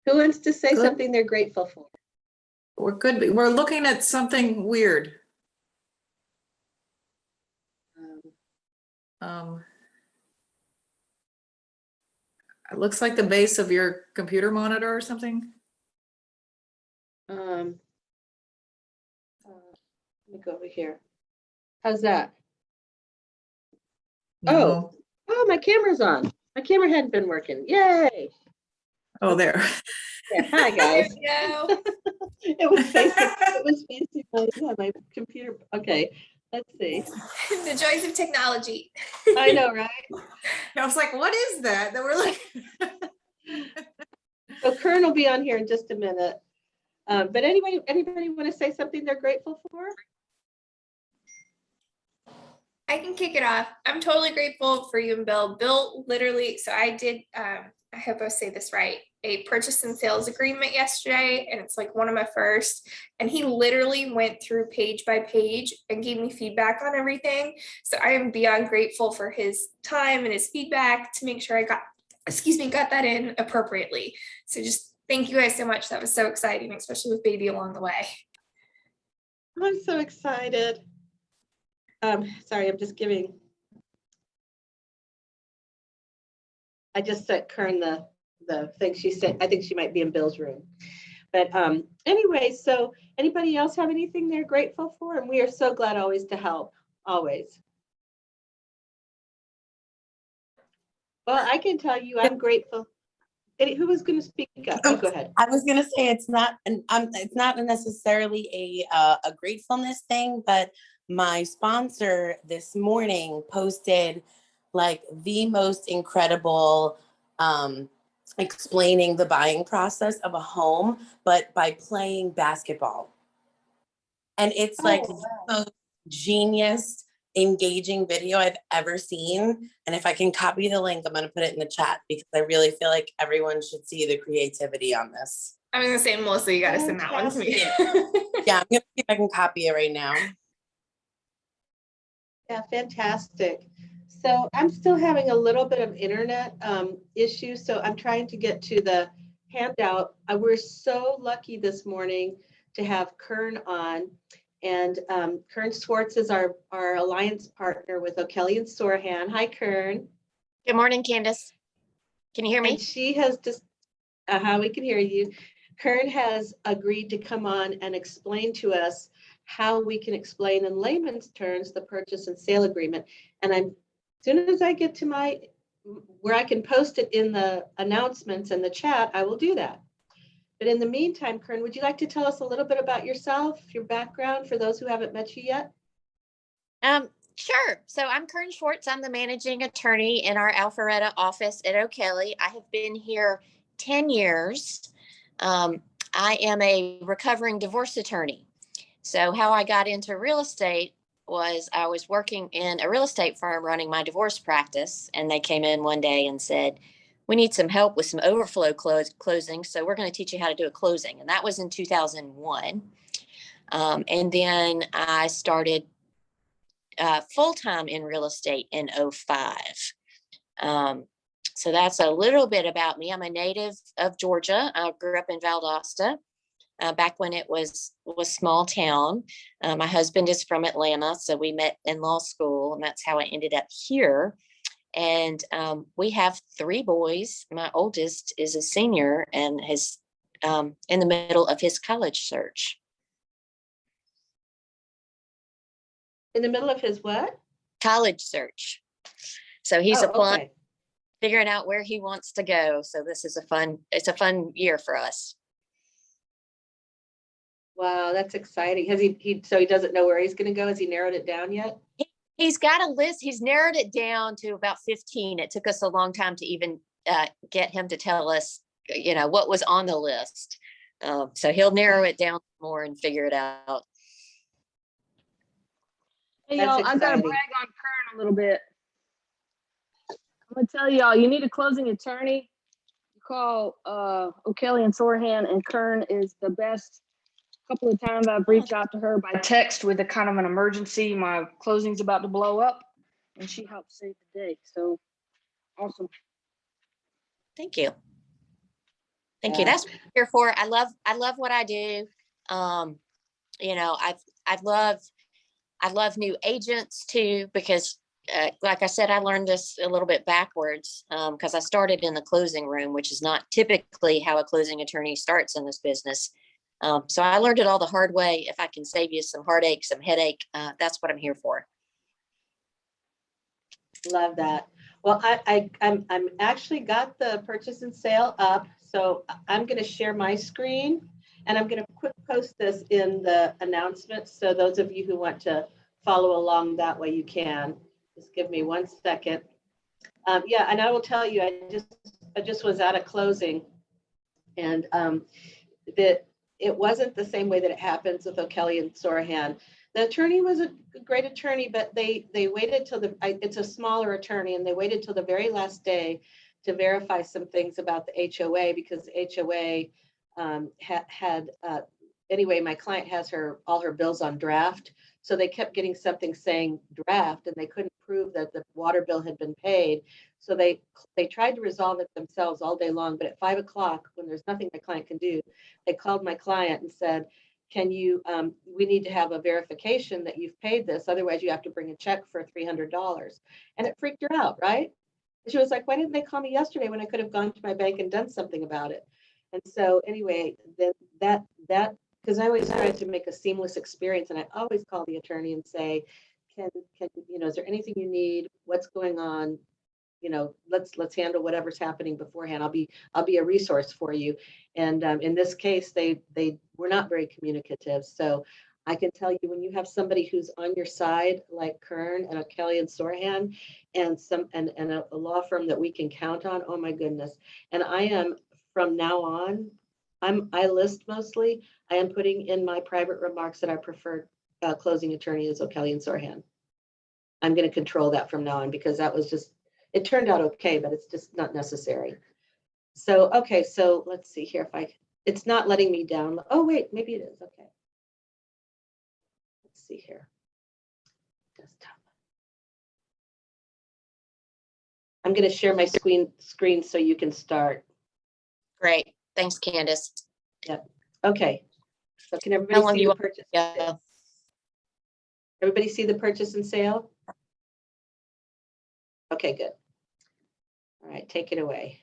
Who wants to say Good. something they're grateful for? We're good. We're looking at something weird. It looks like the base of your computer monitor or something. Let me go over here. How's that? No. Oh, my camera's on. My camera hadn't been working. Yay. Oh, there. Yeah, hi guys. There we go. It was facing my computer. Okay, let's see. The joys of technology. I know, right? I was like, what is that? That we're like. So Kern will be on here in just a minute. But anybody want to say something they're grateful for? I can kick it off. I'm totally grateful for you and Bill. Bill literally, so I did, I hope I say this right, a purchase and sales agreement yesterday, and it's like one of my first. And he literally went through page by page and gave me feedback on everything. So I am beyond grateful for his time and his feedback to make sure I got that in appropriately. So just thank you guys so much. That was so exciting, especially with baby along the way. I'm so excited. Sorry, I'm just giving. I just sent Kern the thing she said. I think she might be in Bill's room. But anyway, so anybody else have anything they're grateful for? And we are so glad always to help, always. Well, I can tell you I'm grateful. Who was going to speak up? You go ahead. I was going to say it's not necessarily a gratefulness thing, but my sponsor this morning posted like the most incredible explaining the buying process of a home, but by playing basketball. And it's like the most genius, engaging video I've ever seen. And if I can copy the link, I'm going to put it in the chat because I really feel like everyone should see the creativity on this. I was gonna say, Melissa, you gotta send that one to me. Yeah, I'm gonna see if I can copy it right now. Yeah, fantastic. So I'm still having a little bit of internet issues, so I'm trying to get to the handout. We're so lucky this morning to have Kern on, and Kern Schwartz is our alliance partner with O'Kelly and Sorahan. Hi, Kern. Good morning, Candace. Can you hear me? And she has just, we can hear you. Kern has agreed to come on and explain to us how we can explain in layman's terms the purchase and sale agreement. And as soon as I get to where I can post it in the announcements and the chat, I will do that. But in the meantime, Kern, would you like to tell us a little bit about yourself, your background, for those who haven't met you yet? Sure. So I'm Kern Schwartz. I'm the managing attorney in our Alpharetta office at O'Kelly. I have been here 10 years. I am a recovering divorce attorney. So how I got into real estate was I was working in a real estate firm running my divorce practice, and they came in one day and said, we need some help with some overflow closings. So we're going to teach you how to do a closing. And that was in 2001. And then I started full-time in real estate in 2005. So that's a little bit about me. I'm a native of Georgia. I grew up in Valdosta back when it was small town. My husband is from Atlanta, so we met in law school, and that's how I ended up here. And we have 3 boys. My oldest is a senior and is in the middle of his college search. In the middle of his what? College search. So he's applying. Okay. Figuring out where he wants to go. So this is it's a fun year for us. Wow, that's exciting. Has so he doesn't know where he's going to go? Has he narrowed it down yet? He's got a list. He's narrowed it down to about 15. It took us a long time to even get him to tell us, what was on the list. So he'll narrow it down more and figure it out. Hey, y'all, I got to brag on Kern a little bit. I'm going to tell y'all, you need a closing attorney. You call O'Kelly and Sorahan, and Kern is the best. A couple of times I've reached out to her by text with a kind of an emergency. My closing's about to blow up, and she helped save the day. So awesome. Thank you. Thank you. Yeah. That's what I'm here for. I love what I do. You know, I love new agents too, because like I said, I learned this a little bit backwards because I started in the closing room, which is not typically how a closing attorney starts in this business. So I learned it all the hard way. If I can save you some heartache, some headache, that's what I'm here for. Love that. Well, I'm actually got the purchase and sale up, so I'm going to share my screen, and I'm going to quick post this in the announcements. So those of you who want to follow along that way, you can. Just give me 1 second. Yeah, and I will tell you, I just was at a closing, and that it wasn't the same way that it happens with O'Kelly and Sorahan. The attorney was a great attorney, but they waited till it's a smaller attorney, and they waited till the very last day to verify some things about the HOA, because the HOA had anyway, my client has all her bills on draft. So they kept getting something saying draft, and they couldn't prove that the water bill had been paid. So they tried to resolve it themselves all day long. But at 5 o'clock, when there's nothing my client can do, they called my client and said, can you, we need to have a verification that you've paid this. Otherwise you have to bring a check for $300. And it freaked her out, right? And she was like, why didn't they call me yesterday when I could have gone to my bank and done something about it? And so anyway, then that because I always try to make a seamless experience, and I always call the attorney and say, can you know, is there anything you need? What's going on? You know, let's handle whatever's happening beforehand. I'll be a resource for you. And in this case, they were not very communicative. So I can tell you, when you have somebody who's on your side, like Kern and Kelly and Sorahan, and a law firm that we can count on, oh my goodness. And I am, from now on, I list mostly. I am putting in my private remarks that our preferred closing attorney is O'Kelly and Sorahan. I'm going to control that from now on, because that was just, it turned out okay, but it's just not necessary. So, okay, so let's see here if it's not letting me down. Oh, wait, maybe it is. Okay. Let's see here. Desktop. I'm going to share my screen so you can start. Great. Thanks, Candace. Yep. Okay. So can How everybody long see you the want purchase? Yeah. Everybody see the purchase and sale? Okay, good. All right, take it away.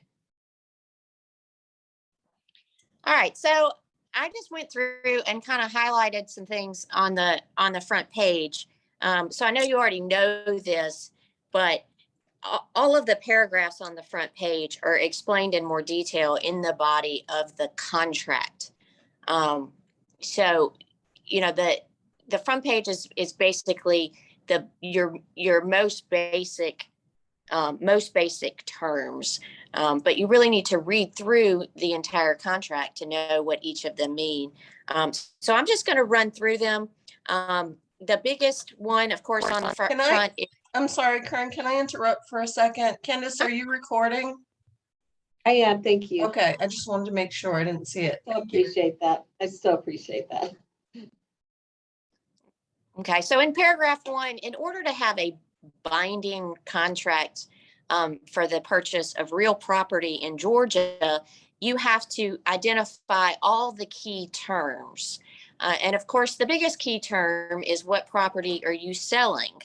All right. So I just went through and kind of highlighted some things on the front page. So I know you already know this, but all of the paragraphs on the front page are explained in more detail in the body of the contract. So, you know, the front page is basically your most basic terms, but you really need to read through the entire contract to know what each of them mean. So I'm just going to run through them. The biggest one, of course, on the front. I'm sorry, Kern, can I interrupt for a second? Candace, are you recording? I am, thank you. Okay, I just wanted to make sure I didn't see it. I appreciate that. I so appreciate that. Okay, so in paragraph 1, in order to have a binding contract for the purchase of real property in Georgia, you have to identify all the key terms. And of course, the biggest key term is, what property are you selling?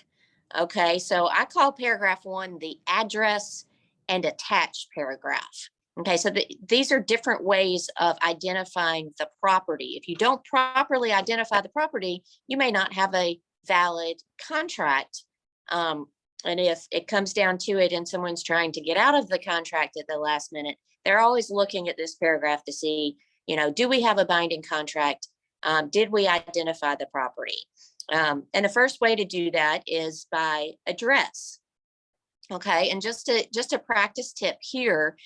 Okay, so I call paragraph 1 the address and attached paragraph. Okay, so these are different ways of identifying the property. If you don't properly identify the property, you may not have a valid contract. And if it comes down to it and someone's trying to get out of the contract at the last minute, they're always looking at this paragraph to see, you know, do we have a binding contract? Did we identify the property? And the first way to do that is by address. Okay, and just a practice tip here,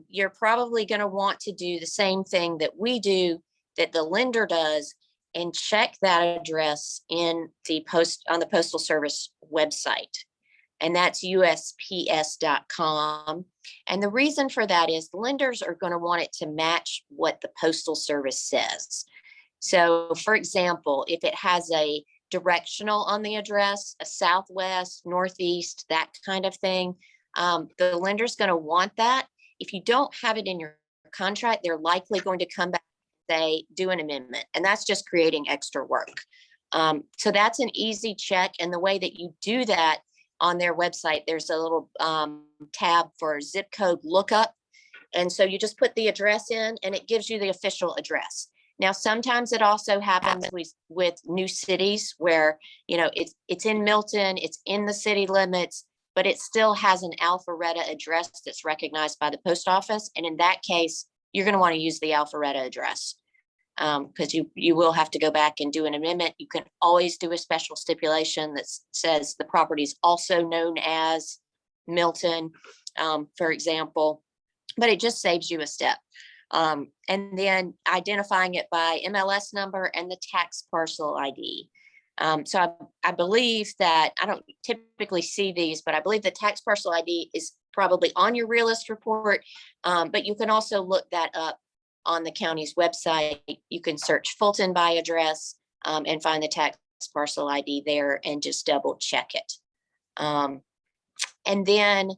you're probably going to want to do the same thing that we do, that the lender does, and check that address on the Postal Service website. And that's USPS.com. And the reason for that is lenders are going to want it to match what the Postal Service says. So, for example, if it has a directional on the address, a southwest, northeast, that kind of thing, the lender's going to want that. If you don't have it in your contract, they're likely going to come back and say, do an amendment. And that's just creating extra work. So that's an easy check. And the way that you do that on their website, there's a little tab for zip code lookup. And so you just put the address in and it gives you the official address. Now, sometimes it also happens with new cities where, you know, it's in Milton, it's in the city limits, but it still has an Alpharetta address that's recognized by the post office. And in that case, you're going to want to use the Alpharetta address because you will have to go back and do an amendment. You can always do a special stipulation that says the property is also known as Milton, for example, but it just saves you a step. And then identifying it by MLS number and the tax parcel ID. So I believe that, I don't typically see these, but I believe the tax parcel ID is probably on your realist report, but you can also look that up on the county's website. You can search Fulton by address and find the tax parcel ID there and just double check it. And then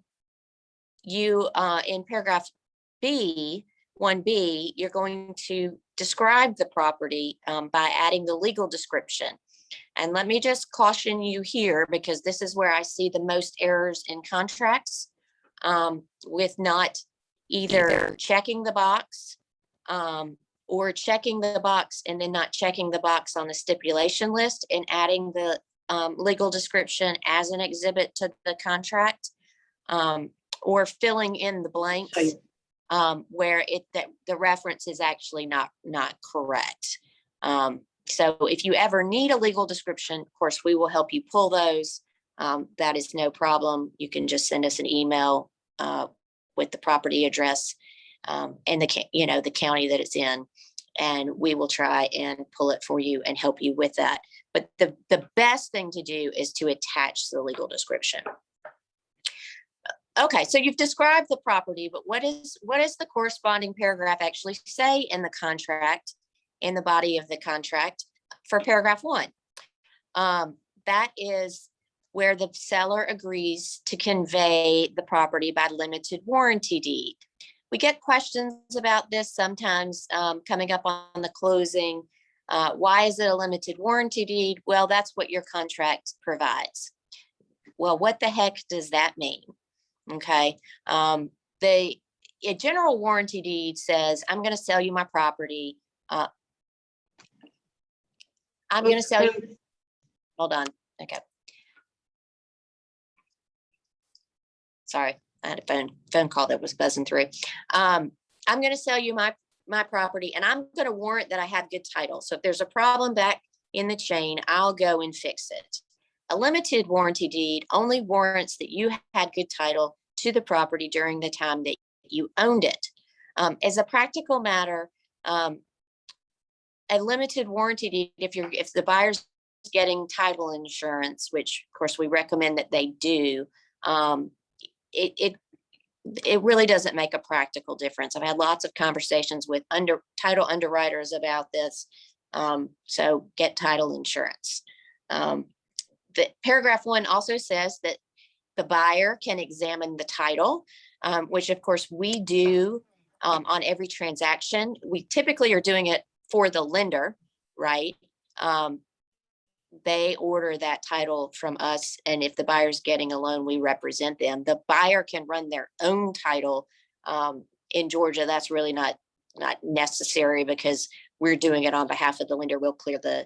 you, in paragraph B, 1B, you're going to describe the property by adding the legal description. And let me just caution you here, because this is where I see the most errors in contracts with not either checking the box or checking the box and then not checking the box on the stipulation list and adding the legal description as an exhibit to the contract, or filling in the blanks where the reference is actually not correct. So if you ever need a legal description, of course, we will help you pull those. That is no problem. You can just send us an email with the property address and the county that it's in, and we will try and pull it for you and help you with that. But the best thing to do is to attach the legal description. Okay, so you've described the property, but what is the corresponding paragraph actually say in the contract, in the body of the contract for paragraph 1? That is where the seller agrees to convey the property by limited warranty deed. We get questions about this sometimes coming up on the closing. Why is it a limited warranty deed? Well, that's what your contract provides. Well, what the heck does that mean? Okay, a general warranty deed says, I'm going to sell you my property. I'm going to sell you. Hold on. Okay. Sorry, I had a phone call that was buzzing through. I'm going to sell you my property, and I'm going to warrant that I have good title. So if there's a problem back in the chain, I'll go and fix it. A limited warranty deed only warrants that you had good title to the property during the time that you owned it. As a practical matter, a limited warranty deed, if the buyer's getting title insurance, which of course we recommend that they do, it really doesn't make a practical difference. I've had lots of conversations with title underwriters about this. So get title insurance. The paragraph 1 also says that the buyer can examine the title, which of course we do on every transaction. We typically are doing it for the lender, right? They order that title from us, and if the buyer's getting a loan, we represent them. The buyer can run their own title. In Georgia, that's really not necessary because we're doing it on behalf of the lender. We'll clear the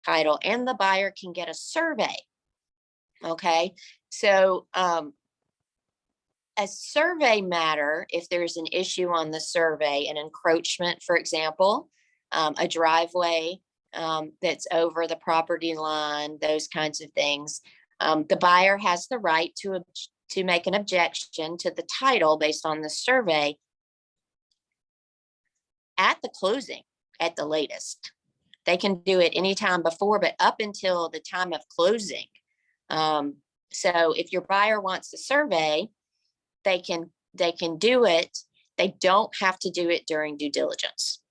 title, and the buyer can get a survey. Okay, so a survey matter, if there's an issue on the survey, an encroachment, for example, a driveway that's over the property line, those kinds of things, the buyer has the right to make an objection to the title based on the survey at the closing at the latest. They can do it anytime before, but up until the time of closing. So if your buyer wants a survey, they can do it. They don't have to do it during due diligence.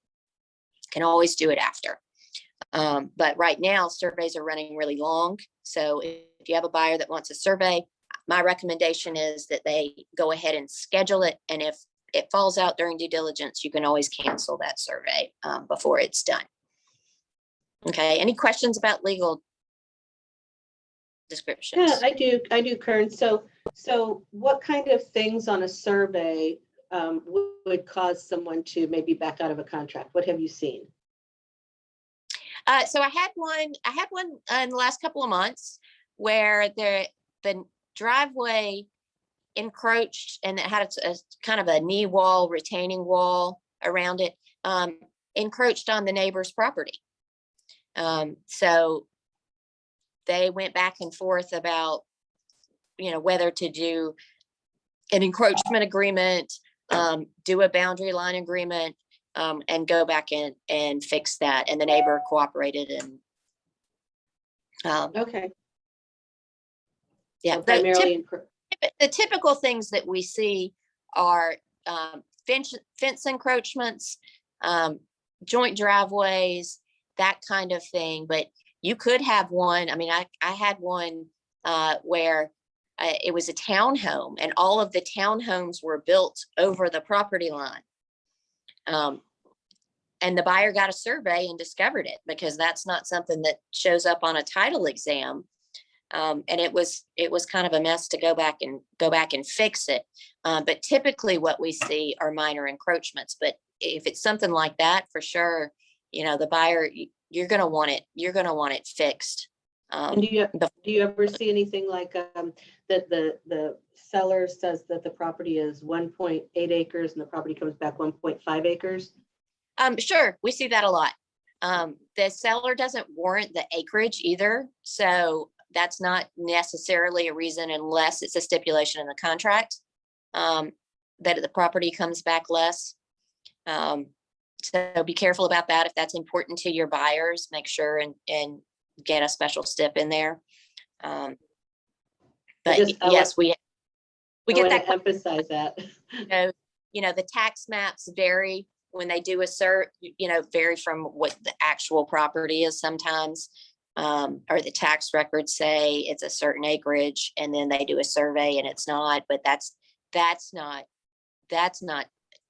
Can always do it after. But right now surveys are running really long. So if you have a buyer that wants a survey, my recommendation is that they go ahead and schedule it. And if it falls out during due diligence, you can always cancel that survey before it's done. Okay, any questions about legal descriptions? Yeah, I do, Kern. So what kind of things on a survey would cause someone to maybe back out of a contract? What have you seen? So I had one in the last couple of months where the driveway encroached and it had a kind of a knee wall, retaining wall around it, encroached on the neighbor's property. So they went back and forth about, whether to do an encroachment agreement, do a boundary line agreement, and go back in and fix that. And the neighbor cooperated and Okay. yeah, So primarily the typical things that we see are fence encroachments, joint driveways, that kind of thing. But you could have one. I mean, I had one where it was a townhome and all of the townhomes were built over the property line. And the buyer got a survey and discovered it because that's not something that shows up on a title exam. And it was kind of a mess to go back and fix it. But typically what we see are minor encroachments. But if it's something like that, for sure, the buyer, you're going to want it fixed. And do you ever see anything like that the seller says that the property is 1.8 acres and the property comes back 1.5 acres? Sure, we see that a lot. The seller doesn't warrant the acreage either. So that's not necessarily a reason unless it's a stipulation in the contract that the property comes back less. So be careful about that. If that's important to your buyers, make sure and get a special stip in there. But yes, we get that. Emphasize that. The tax maps vary when they do vary from what the actual property is sometimes, or the tax records say it's a certain acreage and then they do a survey and it's not, but that's not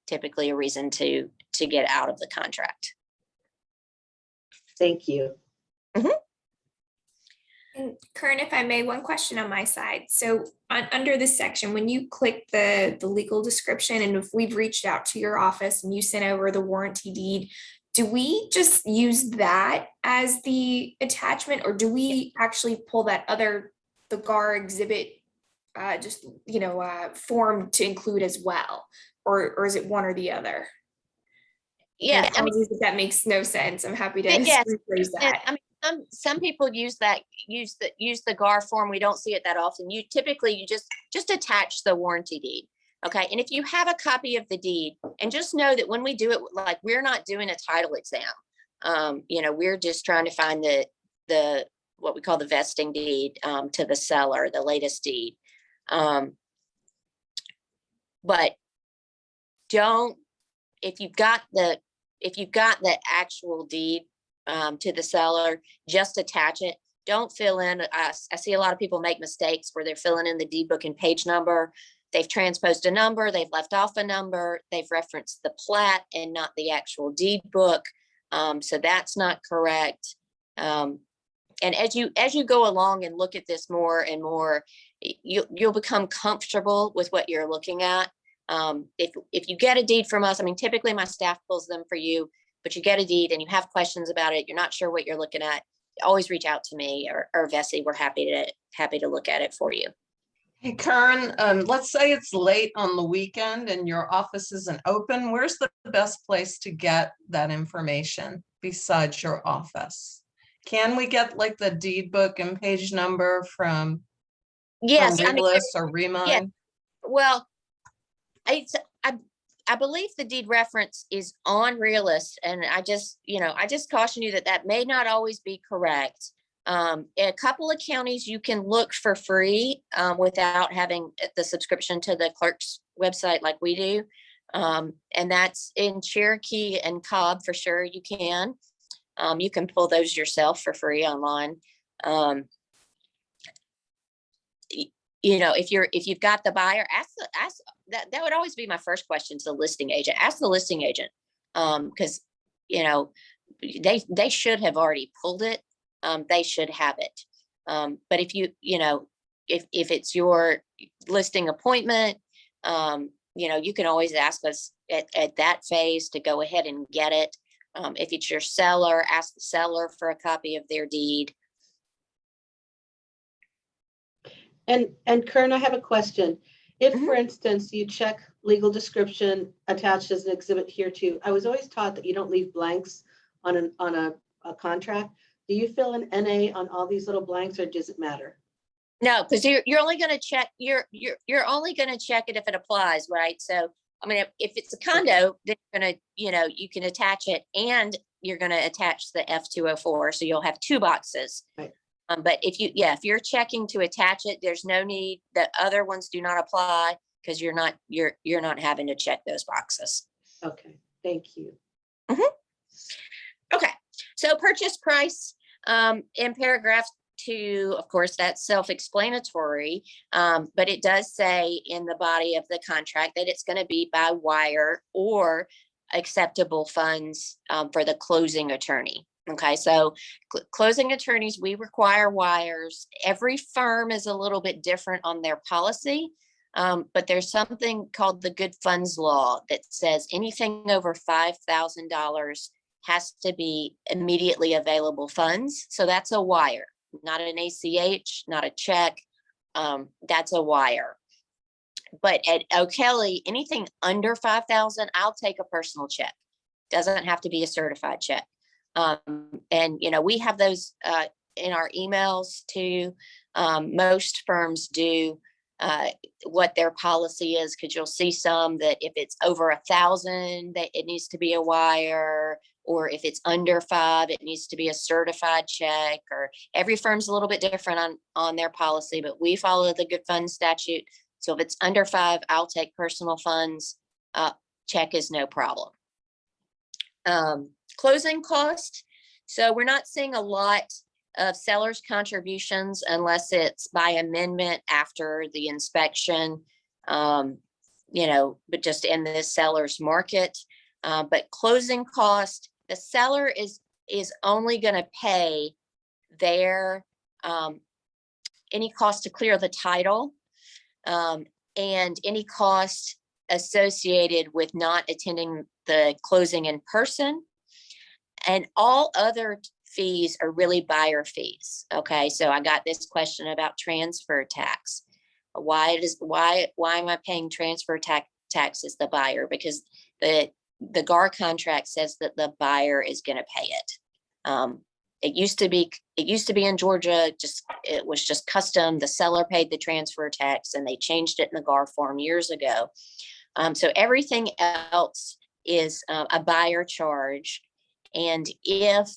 typically a reason to get out of the contract. Thank you. Mm-hmm. And Kern, if I may, one question on my side. So under this section, when you click the legal description, and if we've reached out to your office and you sent over the warranty deed, do we just use that as the attachment, or do we actually pull the GAR exhibit, form to include as well? Or is it one or the other? Yeah, if that makes no sense, I'm happy to yes, rephrase that. I mean, some people use the GAR form. We don't see it that often. You just attach the warranty deed. Okay. And if you have a copy of the deed, and just know that when we do it, like, we're not doing a title exam. We're just trying to find the what we call the vesting deed to the seller, the latest deed. But if you've got the actual deed to the seller, just attach it. Don't fill in. I see a lot of people make mistakes where they're filling in the deed book and page number. They've transposed a number, they've left off a number, they've referenced the plat and not the actual deed book. So that's not correct. And as you go along and look at this more and more, you'll become comfortable with what you're looking at. If you get a deed from us, I mean, typically my staff pulls them for you, but you get a deed and you have questions about it, you're not sure what you're looking at, always reach out to me or Vessi. We're happy to look at it for you. Hey, Kern, let's say it's late on the weekend and your office isn't open. Where's the best place to get that information besides your office? Can we get like the deed book and page number from Realist or Remind? Yeah. Well, I believe the deed reference is on Realist, and I just caution you that may not always be correct. In a couple of counties, you can look for free without having the subscription to the clerk's website like we do. And that's in Cherokee and Cobb for sure. You can pull those yourself for free online. if you've got the buyer, ask that would always be my first question to the listing agent. Ask the listing agent. Because, they should have already pulled it. They should have it. But if if it's your listing appointment, you can always ask us at that phase to go ahead and get it. If it's your seller, ask the seller for a copy of their deed. And Kern, I have a question. If, Mhm. for instance, you check legal description attached as an exhibit here too, I was always taught that you don't leave blanks on a contract. Do you fill an NA on all these little blanks, or does it matter? No, because you're only going to check, you're only going to check it if it applies, right? So, I mean, if it's a condo, then you're going to, you can attach it, and you're going to attach the F204. So you'll have 2 boxes. Right. But if you're checking to attach it, there's no need. The other ones do not apply because you're not having to check those boxes. Okay, thank you. Okay, so purchase price in paragraph 2, of course, that's self-explanatory, but it does say in the body of the contract that it's going to be by wire or acceptable funds for the closing attorney. Okay, so closing attorneys, we require wires. Every firm is a little bit different on their policy, but there's something called the good funds law that says anything over $5,000 has to be immediately available funds. So that's a wire, not an ACH, not a check. That's a wire. But at O'Kelly, anything under 5,000, I'll take a personal check. Doesn't have to be a certified check. And we have those in our emails too. Most firms do what their policy is, because you'll see some that if it's over 1,000, that it needs to be a wire, or if it's under 5, it needs to be a certified check. Or every firm's a little bit different on their policy, but we follow the good funds statute. So if it's under 5, I'll take personal funds. Check is no problem. Closing cost. So we're not seeing a lot of sellers' contributions unless it's by amendment after the inspection, but just in the seller's market. But closing cost, the seller is only going to pay their any cost to clear the title, and any cost associated with not attending the closing in person. And all other fees are really buyer fees. Okay, so I got this question about transfer tax. Why am I paying transfer tax as the buyer? Because the GAR contract says that the buyer is going to pay it. It used to be in Georgia, it was just custom. The seller paid the transfer tax, and they changed it in the GAR form years ago. So everything else is a buyer charge. And if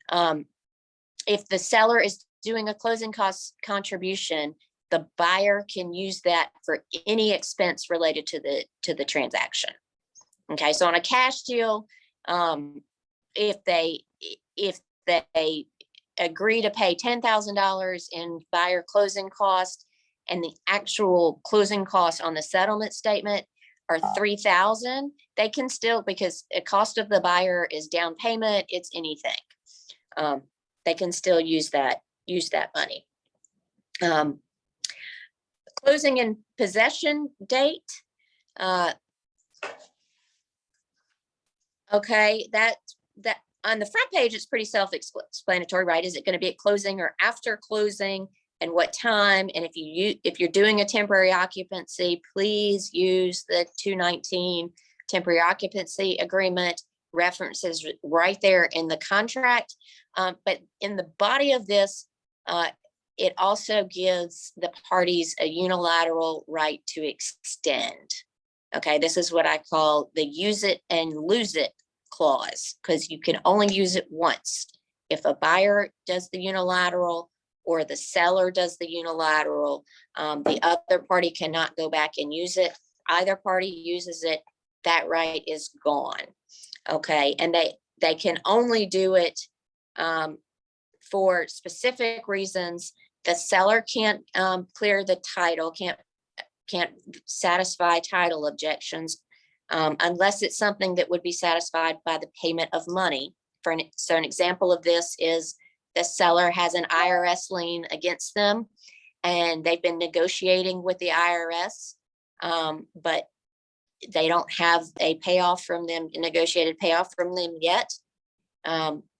the seller is doing a closing cost contribution, the buyer can use that for any expense related to the transaction. Okay, so on a cash deal, if they agree to pay $10,000 in buyer closing cost, and the actual closing costs on the settlement statement are $3,000, they can still, because the cost of the buyer is down payment, it's anything. They can still use that money. Closing in possession date. Okay, that on the front page, it's pretty self-explanatory, right? Is it going to be at closing or after closing, and what time? And if you're doing a temporary occupancy, please use the 219 temporary occupancy agreement references right there in the contract. But in the body of this, it also gives the parties a unilateral right to extend. Okay, this is what I call the use it and lose it clause, because you can only use it once. If a buyer does the unilateral or the seller does the unilateral, the other party cannot go back and use it. Either party uses it, that right is gone. Okay, and they can only do it for specific reasons The seller can't clear the title, can't satisfy title objections unless it's something that would be satisfied by the payment of money. So an example of this is the seller has an IRS lien against them, and they've been negotiating with the IRS, but they don't have a payoff from them, a negotiated payoff from them yet,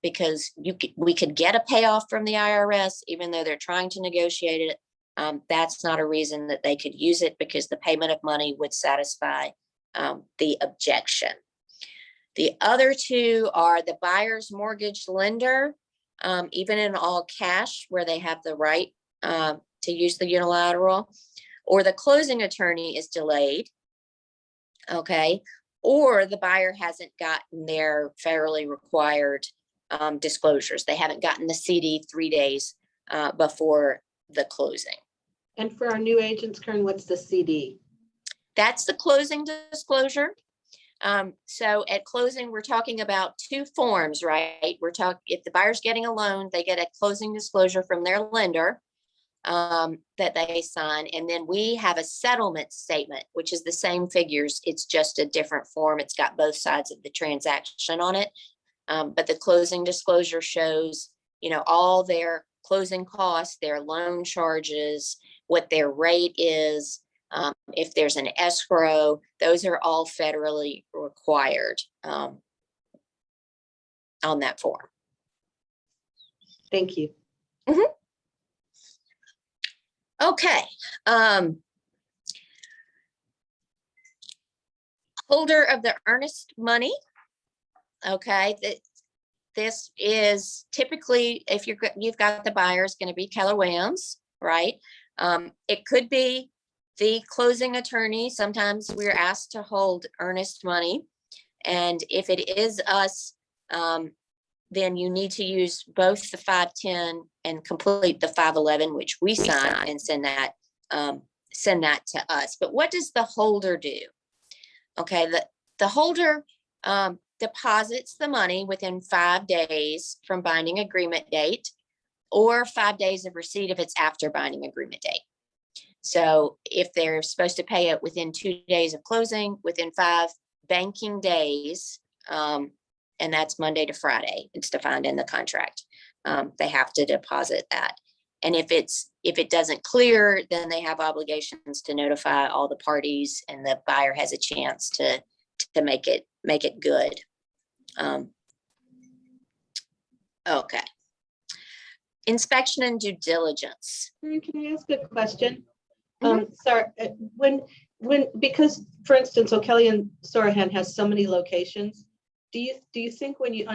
because we could get a payoff from the IRS, even though they're trying to negotiate it. That's not a reason that they could use it, because the payment of money would satisfy the objection. The other two are the buyer's mortgage lender, even in all cash, where they have the right to use the unilateral, or the closing attorney is delayed, okay, or the buyer hasn't gotten their federally required disclosures. They haven't gotten the CD 3 days before the closing. And for our new agents, Kern, what's the CD? That's the closing disclosure. So at closing, we're talking about two forms, right? We're talking, if the buyer's getting a loan, they get a closing disclosure from their lender that they sign. And then we have a settlement statement, which is the same figures. It's just a different form. It's got both sides of the transaction on it. But the closing disclosure shows, all their closing costs, their loan charges, what their rate is. If there's an escrow, those are all federally required on that form. Thank you. Mm-hmm. Okay. Holder of the earnest money. Okay. This is typically, if you've got the buyer, is going to be Keller Williams, right? It could be the closing attorney. Sometimes we're asked to hold earnest money. And if it is us, then you need to use both the 510 and complete the 511, which we sign and send that to us. But what does the holder do? Okay, the holder deposits the money within 5 days from binding agreement date, or 5 days of receipt if it's after binding agreement date. So if they're supposed to pay it within 2 days of closing, within 5 banking days, and that's Monday to Friday, it's defined in the contract, they have to deposit that. And if it doesn't clear, then they have obligations to notify all the parties, and the buyer has a chance to make it good. Okay. Inspection and due diligence. Can I ask a question? Sorry, because for instance, O'Kelly and Sorahan has so many locations. Do you think when you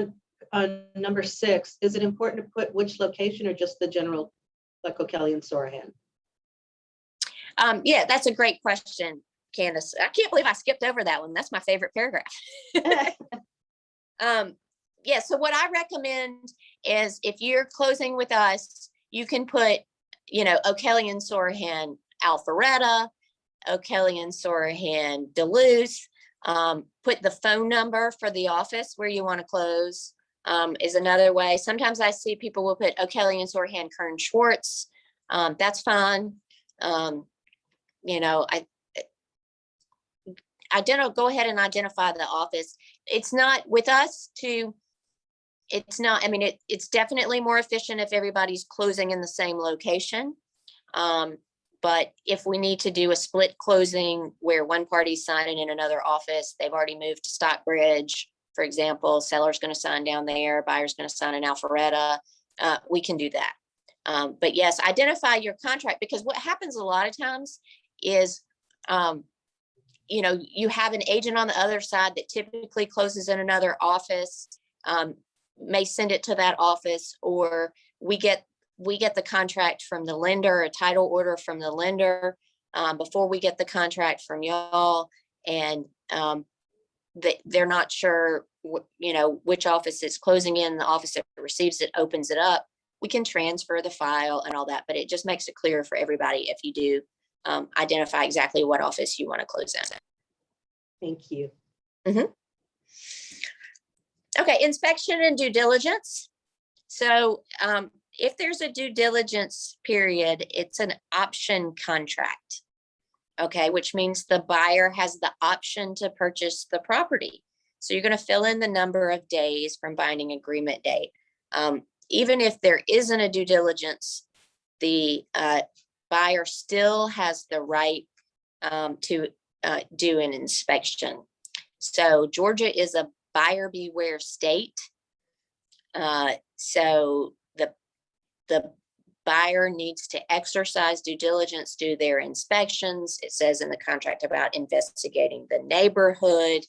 on number 6, is it important to put which location or just the general, like O'Kelly and Sorahan? Yeah, that's a great question, Candace. I can't believe I skipped over that one. That's my favorite paragraph. Yeah, so what I recommend is, if you're closing with us, you can put, O'Kelly and Sorahan Alpharetta, O'Kelly and Sorahan Duluth. Put the phone number for the office where you want to close is another way. Sometimes I see people will put O'Kelly and Sorahan Kern Schwartz. That's fine. Go ahead and identify the office. It's not with us it's definitely more efficient if everybody's closing in the same location. But if we need to do a split closing where one party's signing in another office, they've already moved to Stockbridge, for example, seller's going to sign down there, buyer's going to sign in Alpharetta, we can do that. But yes, identify your contract, because what happens a lot of times is, you have an agent on the other side that typically closes in another office, may send it to that office, or we get the contract from the lender, a title order from the lender, before we get the contract from y'all, and they're not sure, which office it's closing in. The office that receives it opens it up. We can transfer the file and all that, but it just makes it clear for everybody if you do identify exactly what office you want to close in. Thank you. Mm-hmm. Okay, inspection and due diligence. So if there's a due diligence period, it's an option contract. Okay, which means the buyer has the option to purchase the property. So you're going to fill in the number of days from binding agreement date. Even if there isn't a due diligence, the buyer still has the right to do an inspection. So Georgia is a buyer beware state. So the buyer needs to exercise due diligence, do their inspections. It says in the contract about investigating the neighborhood,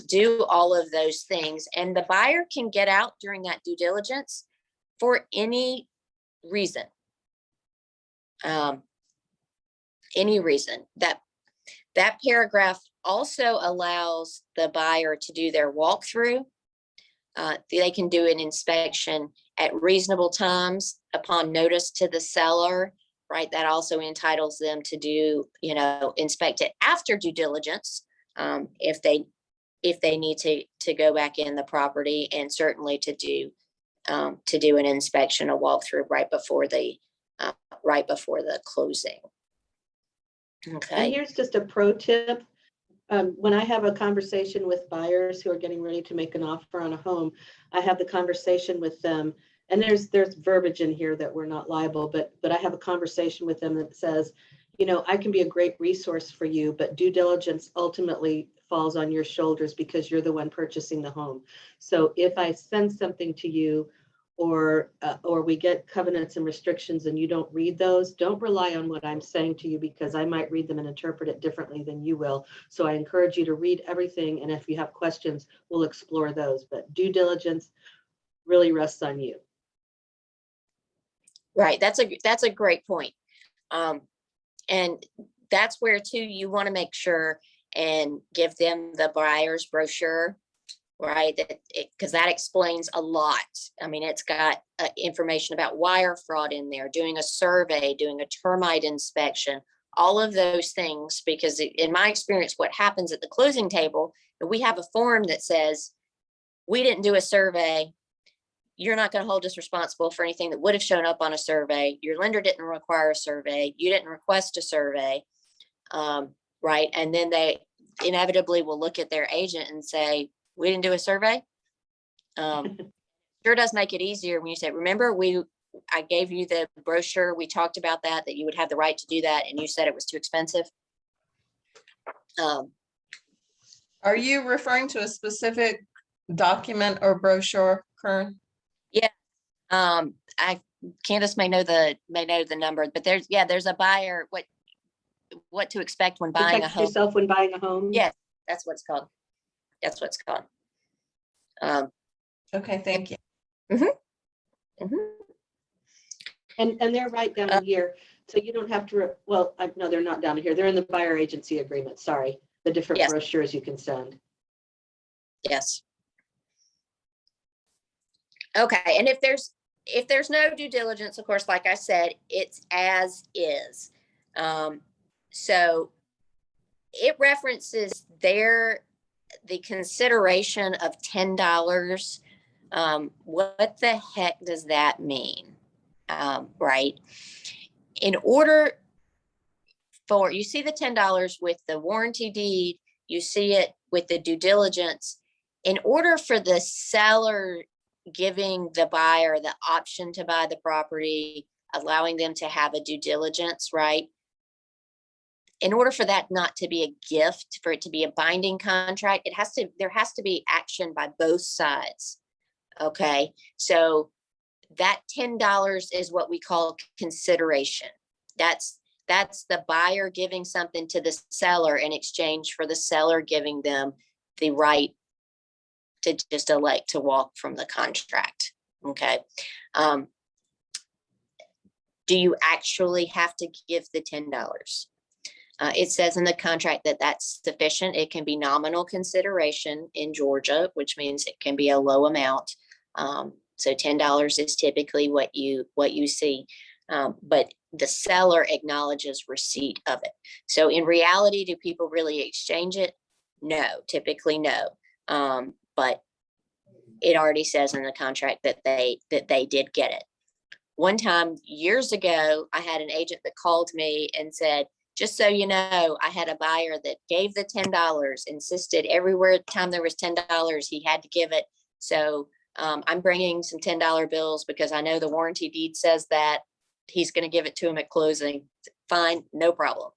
do all of those things. And the buyer can get out during that due diligence for any reason. Any reason. That paragraph also allows the buyer to do their walkthrough. They can do an inspection at reasonable times upon notice to the seller, right? That also entitles them to do, inspect it after due diligence, if they need to go back in the property, and certainly to do an inspection, a walkthrough right before the closing. And Okay. here's just a pro tip. When I have a conversation with buyers who are getting ready to make an offer on a home, I have the conversation with them, and there's verbiage in here that we're not liable, but I have a conversation with them that says, I can be a great resource for you, but due diligence ultimately falls on your shoulders because you're the one purchasing the home. So if I send something to you, or we get covenants and restrictions and you don't read those, don't rely on what I'm saying to you, because I might read them and interpret it differently than you will. So I encourage you to read everything. And if you have questions, we'll explore those. But due diligence really rests on you. Right. That's a great point. And that's where too, you want to make sure and give them the buyer's brochure, right? Because that explains a lot. I mean, it's got information about wire fraud in there, doing a survey, doing a termite inspection, all of those things. Because in my experience, what happens at the closing table, we have a form that says, we didn't do a survey. You're not going to hold us responsible for anything that would have shown up on a survey. Your lender didn't require a survey. You didn't request a survey, right? And then they inevitably will look at their agent and say, we didn't do a survey. Sure does make it easier when you say, remember, I gave you the brochure. We talked about that you would have the right to do that. And you said it was too expensive. Are you referring to a specific document or brochure, Kern? Yeah. Candace may know the number, but there's a buyer, what to expect when buying a Protect home. yourself when buying a home. Yes, that's what it's called. That's what it's called. Okay, thank you. And they're right down here. So you don't have to, no, they're not down here. They're in the buyer agency agreement. Sorry. The different Yes. brochures you can send. Yes. Okay, and if there's no due diligence, of course, like I said, it's as is. So it references the consideration of $10. What the heck does that mean? Right? In order for, you see the $10 with the warranty deed, you see it with the due diligence. In order for the seller giving the buyer the option to buy the property, allowing them to have a due diligence, right? In order for that not to be a gift, for it to be a binding contract, there has to be action by both sides. Okay, so that $10 is what we call consideration. That's the buyer giving something to the seller in exchange for the seller giving them the right to just elect to walk from the contract. Okay. Do you actually have to give the $10? It says in the contract that that's sufficient. It can be nominal consideration in Georgia, which means it can be a low amount. So $10 is typically what you see, but the seller acknowledges receipt of it. So in reality, do people really exchange it? No, typically no. But it already says in the contract that they did get it. One time years ago, I had an agent that called me and said, just so you know, I had a buyer that gave the $10, insisted everywhere time there was $10, he had to give it. So I'm bringing some $10 bills because I know the warranty deed says that he's going to give it to him at closing. Fine, no problem.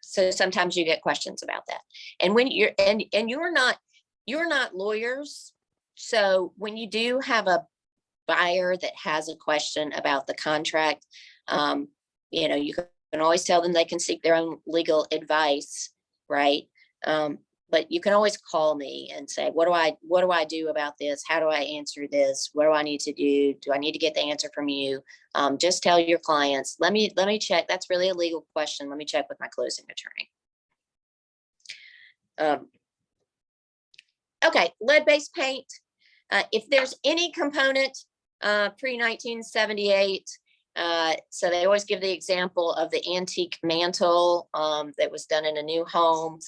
So sometimes you get questions about that. And when you're, and you're not lawyers. So when you do have a buyer that has a question about the contract, you know, you can always tell them they can seek their own legal advice, right? But you can always call me and say, what do I do about this? How do I answer this? What do I need to do? Do I need to get the answer from you? Just tell your clients, let me check. That's really a legal question. Let me check with my closing attorney. Okay, lead-based paint. If there's any component pre-1978, so they always give the example of the antique mantle that was done in a new home.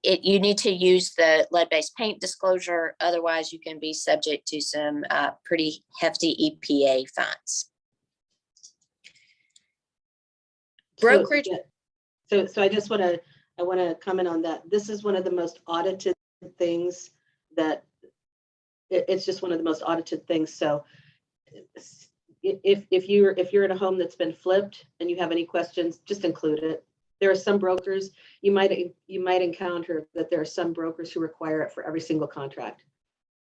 You need to use the lead-based paint disclosure. Otherwise, you can be subject to some pretty hefty EPA fines. Brokerage. So I just want to comment on that. This is one of the most audited things that it's just one of the most audited things. So if you're in a home that's been flipped and you have any questions, just include it. There are some brokers, you might encounter that there are some brokers who require it for every single contract.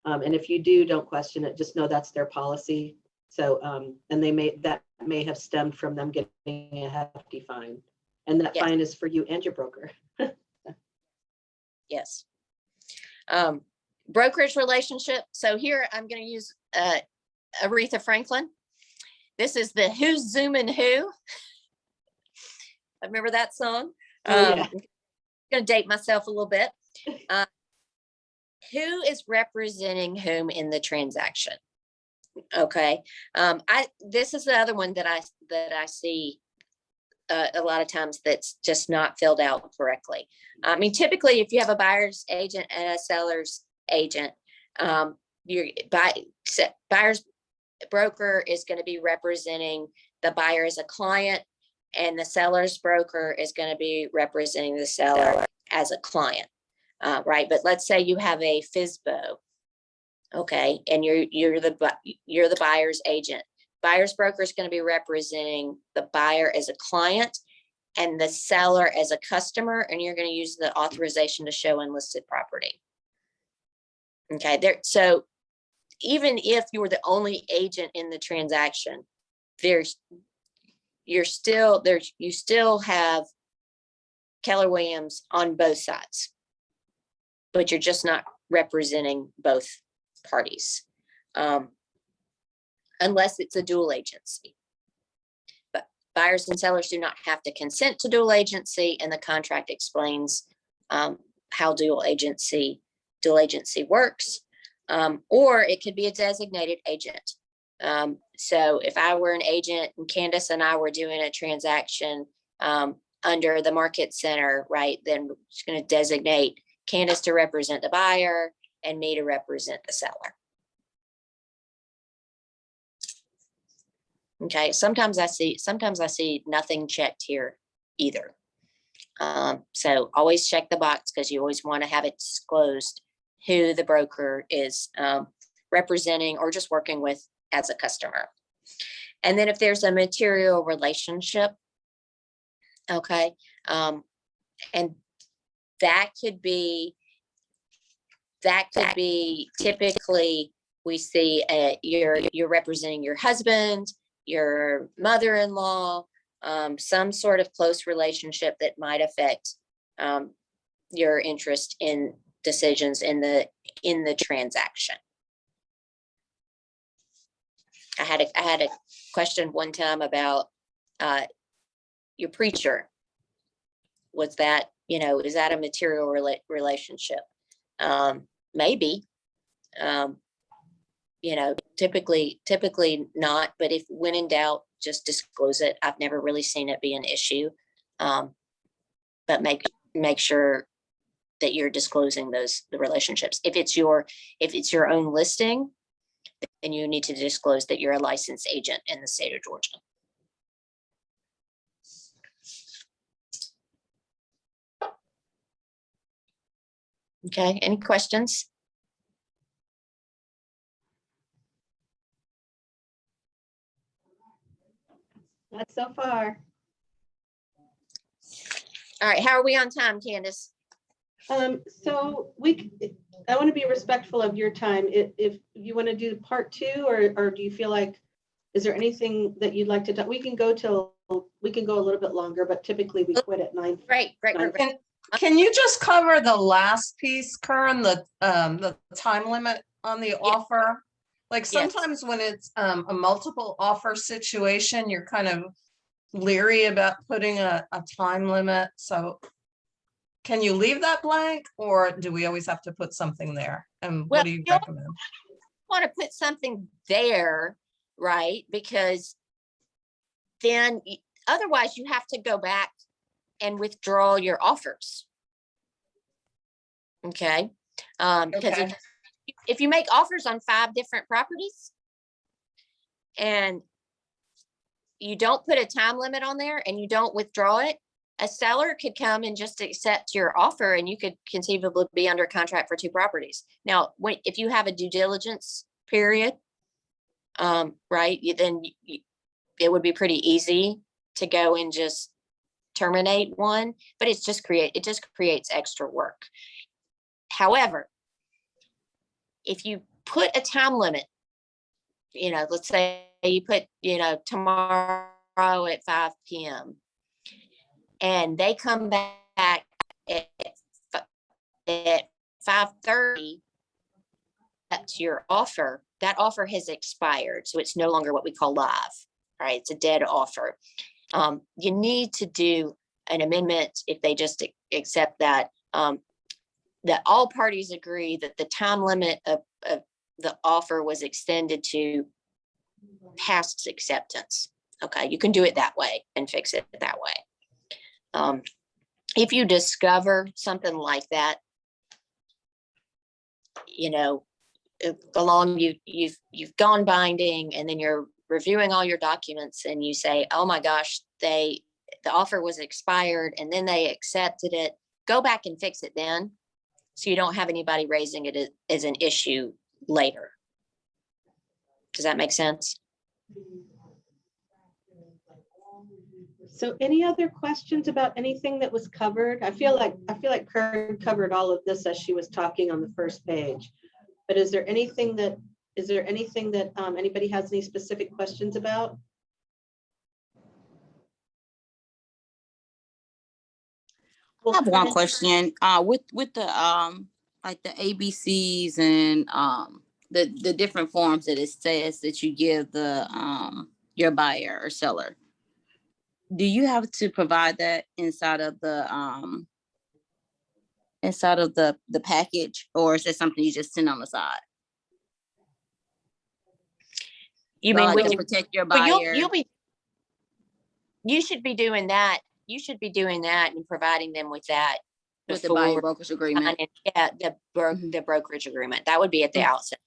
And if you do, don't question it, just know that's their policy. So, and that may have stemmed from them getting a hefty fine. And that fine is for you and your broker. Yes. Brokerage relationship. So here I'm going to use Aretha Franklin. This is the Who's Zooming Who. I remember that song. I'm going to date myself a little bit. Who is representing whom in the transaction? Okay. This is the other one that I see a lot of times that's just not filled out correctly. I mean, typically, if you have a buyer's agent and a seller's agent, your buyer's broker is going to be representing the buyer as a client, and the seller's broker is going to be representing the seller as a client, right? But let's say you have a FSBO, okay, and you're the buyer's agent. Buyer's broker is going to be representing the buyer as a client and the seller as a customer, and you're going to use the authorization to show unlisted property. Okay, so even if you were the only agent in the transaction, you still have Keller Williams on both sides, but you're just not representing both parties. Unless it's a dual agency. But buyers and sellers do not have to consent to dual agency, and the contract explains how dual agency works. Or it could be a designated agent. So if I were an agent and Candace and I were doing a transaction under the market center, right, then we're just going to designate Candace to represent the buyer and me to represent the seller. Okay, sometimes I see nothing checked here either. So always check the box, because you always want to have it disclosed who the broker is representing or just working with as a customer. And then if there's a material relationship, okay, and that could be typically we see you're representing your husband, your mother-in-law, some sort of close relationship that might affect your interest in decisions in the transaction. I had a question one time about your preacher. Was that, is that a material relationship? Maybe. Typically not, but if when in doubt, just disclose it. I've never really seen it be an issue. But make sure that you're disclosing the relationships. If it's your own listing, then you need to disclose that you're a licensed agent in the state of Georgia. Okay, any questions? Not so far. All right, how are we on time, Candace? So I want to be respectful of your time. If you want to do part 2, or do you feel like, is there anything that you'd like to do? We can go a little bit longer, but typically we quit at 9. Great. Can you just cover the last piece, Kern, the time limit on the offer? Like Yes. sometimes when it's a multiple offer situation, you're kind of leery about putting a time limit. So can you leave that blank, or do we always have to put something there? And Well, what do you you'll recommend? want to put something there, right? Because then otherwise you have to go back and withdraw your offers. Okay. Because Okay. if you make offers on 5 different properties and you don't put a time limit on there and you don't withdraw it, a seller could come and just accept your offer and you could conceivably be under contract for 2 properties. Now, if you have a due diligence period, right, then it would be pretty easy to go and just terminate one, but it just creates extra work. However, if you put a time limit, let's say you put, tomorrow at 5 p.m. and they come back at 5:30, that's your offer. That offer has expired, so it's no longer what we call live, right? It's a dead offer. You need to do an amendment if they just accept that, that all parties agree that the time limit of the offer was extended to past acceptance. Okay, you can do it that way and fix it that way. If you discover something like that, along you've gone binding and then you're reviewing all your documents and you say, oh my gosh, the offer was expired and then they accepted it, go back and fix it then, so you don't have anybody raising it as an issue later. Does that make sense? So any other questions about anything that was covered? I feel like Kern covered all of this as she was talking on the first page. But is there anything that anybody has any specific questions about? I have one question. With the like the ABCs and the different forms that it says that you give the your buyer or seller. Do you have to provide that inside of the package, or is it something you just send on the side? You mean when to you protect your well, buyer? you should be doing that. You should be doing that and providing them with that With the buyer before brokerage agreement. Yeah, Mhm. the brokerage agreement. That would be at the Mhm. outset.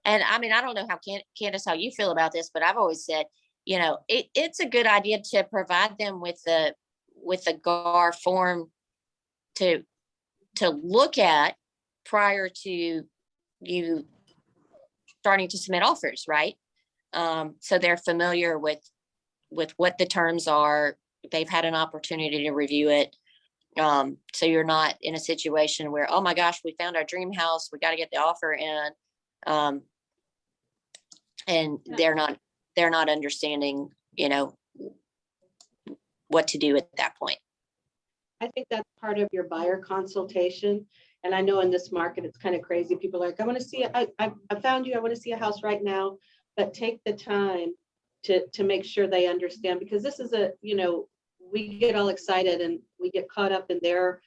And I mean, I don't know how Candace, how you feel about this, but I've always said, it's a good idea to provide them with the GAR form to look at prior to you starting to submit offers, right? So they're familiar with what the terms are. They've had an opportunity to review it. So you're not in a situation where, oh my gosh, we found our dream house, we got to get the offer in. And they're not understanding, what to do at that point. I think that's part of your buyer consultation. And I know in this market, it's kind of crazy. People are like, I want to see, I found you, I want to see a house right now, but take the time to make sure they understand, because this is we get all excited and we get caught up in their,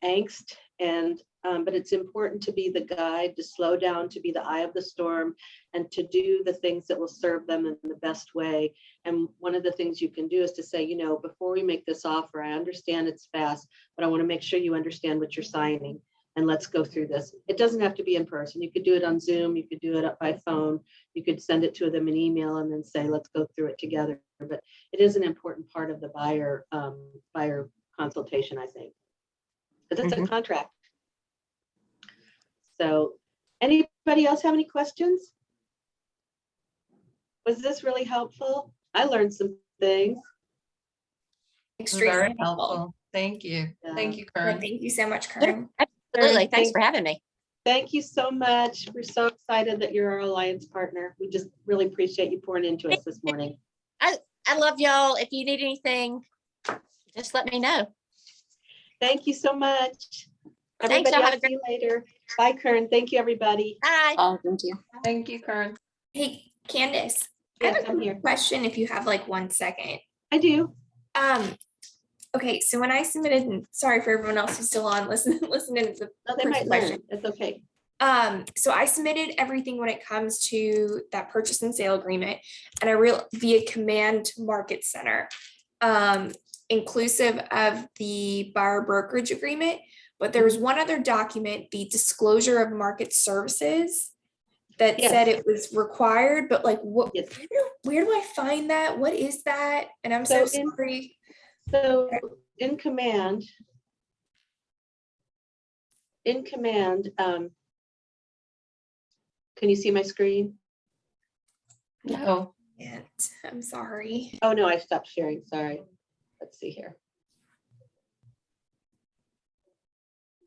angst, and but it's important to be the guide, to slow down, to be the eye of the storm, and to do the things that will serve them in the best way. And one of the things you can do is to say, before we make this offer, I understand it's fast, but I want to make sure you understand what you're signing. and let's go through this. It doesn't have to be in person. You could do it on Zoom. You could do it up by phone. You could send it to them in email and then say, let's go through it together. But it is an important part of the buyer consultation, I think, because it's a contract. So anybody else have any questions? Was this really helpful? I learned some things. Extremely Very helpful. helpful. Thank you. Yeah. Thank you, Yeah, Kern. thank you so much, Karen. Absolutely. Thanks for having me. Thank you so much. We're so excited that you're our alliance partner. We just really appreciate you pouring into us this morning. I love y'all. If you need anything, just let me know. Thank you so much. Thanks, Everybody, y'all. I'll Have a see you later. Bye, Kern. Thank you, everybody. Bye. Thank you. Thank you, Kern. Hey, Candace, I Yes, have a I'm quick here. question if you have like 1 second. I do. Okay, so when I submitted, and sorry for everyone else who's still on, listening to the No, they first might question. learn. It's okay. So I submitted everything when it comes to that purchase and sale agreement, and via Command Market Center, inclusive of the buyer brokerage agreement. But there was one other document, the disclosure of market services, that said Yes. it was required, but like, what? Yes. Where do I find that? What is that? And I'm So so in- sorry. So in Command, can you see my screen? No. And I'm sorry. Oh, no, I stopped sharing. Sorry. Let's see here.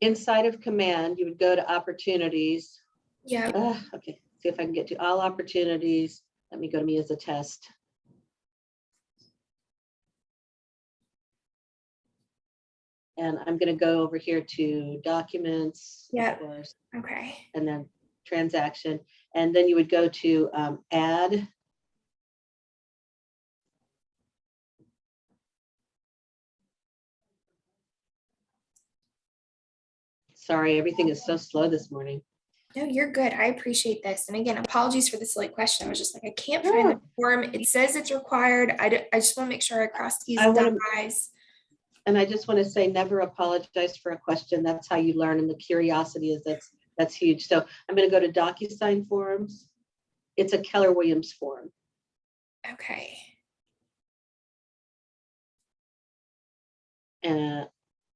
Inside of Command, you would go to opportunities. Yeah. Okay, see if I can get to all opportunities. Let me go to me as a test. And I'm going to go over here to documents, Yeah. of course, Okay. and then transaction. And then you would go to add. Sorry, everything is so slow this morning. No, you're good. I appreciate this. And again, apologies for the silly question. I was just like, I can't find the form. It says it's required. I just want to make sure I cross T's and dot I's. And I just want to say, never apologize for a question. That's how you learn. And the curiosity is that's huge. So I'm going to go to DocuSign forms. It's a Keller Williams form. Okay. And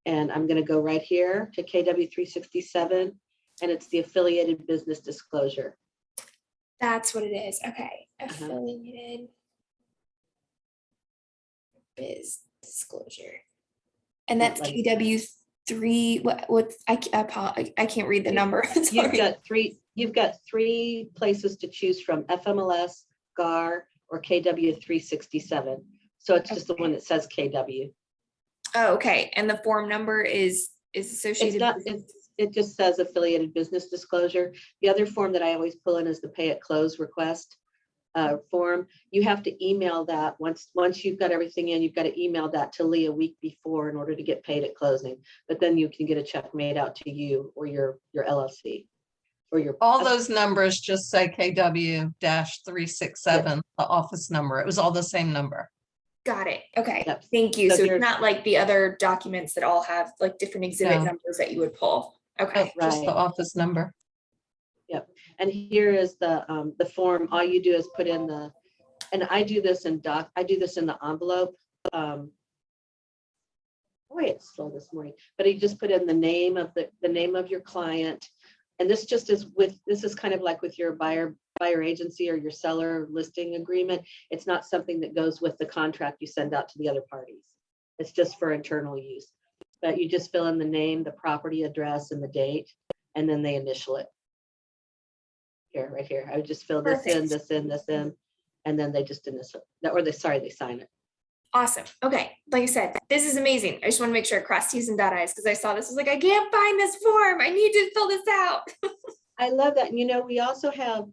I'm going to go right here to KW 367, and it's the affiliated business disclosure. That's what it is. Okay. Affiliated biz disclosure. And that's Like- KW3. What's I can't read the number. Sorry. You've got three places to choose from: FMLS, GAR, or KW 367. So it's just the one that says KW. Oh, okay. And the form number is It's associated. not, it just says affiliated business disclosure. The other form that I always pull in is the pay at close request form. You have to email that once you've got everything in, you've got to email that to Lee a week before in order to get paid at closing. But then you can get a check made out to you or your LLC or your. All those numbers just say KW-367, the office number. It was all the same number. Got it. Okay. Yep. Thank you. So So it's here's- not like the other documents that all have like different exhibit No. numbers that you would pull. Okay. Just the Right. office number. And here is the form. All you do is put in and I do this in the envelope. Boy, it's slow this morning, but you just put in the name of the name of your client. And this just is this is kind of like with your buyer agency or your seller listing agreement. It's not something that goes with the contract you send out to the other parties. It's just for internal use. But you just fill in the name, the property address, and the date, and then they initial it. Here, right here. I would just fill this in, Perfect. this in, and then they just initial that, or they sign it. Awesome. Okay. Like I said, this is amazing. I just want to make sure I cross T's and dot I's because I saw this was like, I can't find this form. I need to fill this out. I love that. And we also have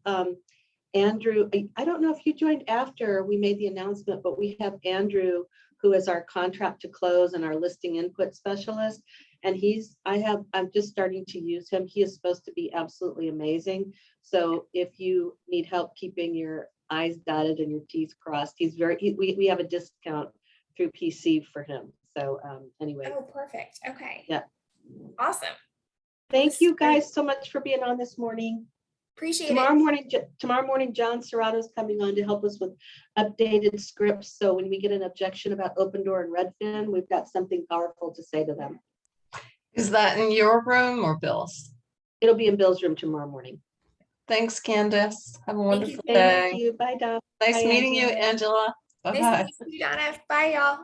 Andrew. I don't know if you joined after we made the announcement, but we have Andrew, who is our contract to close and our listing input specialist. And I'm just starting to use him. He is supposed to be absolutely amazing. So if you need help keeping your I's dotted and your T's crossed, we have a discount through PC for him. So anyway. Oh, perfect. Okay. Yeah. Awesome. Thank you guys so much for being on this morning. Appreciate Tomorrow it. morning, John Serrato's coming on to help us with updated scripts. So when we get an objection about Open Door and Redfin, we've got something powerful to say to them. Is that in your room or Bill's? It'll be in Bill's room tomorrow morning. Thanks, Candace. Have a wonderful Thank day. you. Bye, Donna. Nice Bye, meeting you, Angela. Angela. Nice Bye-bye. to meet you, Donna. Bye, y'all.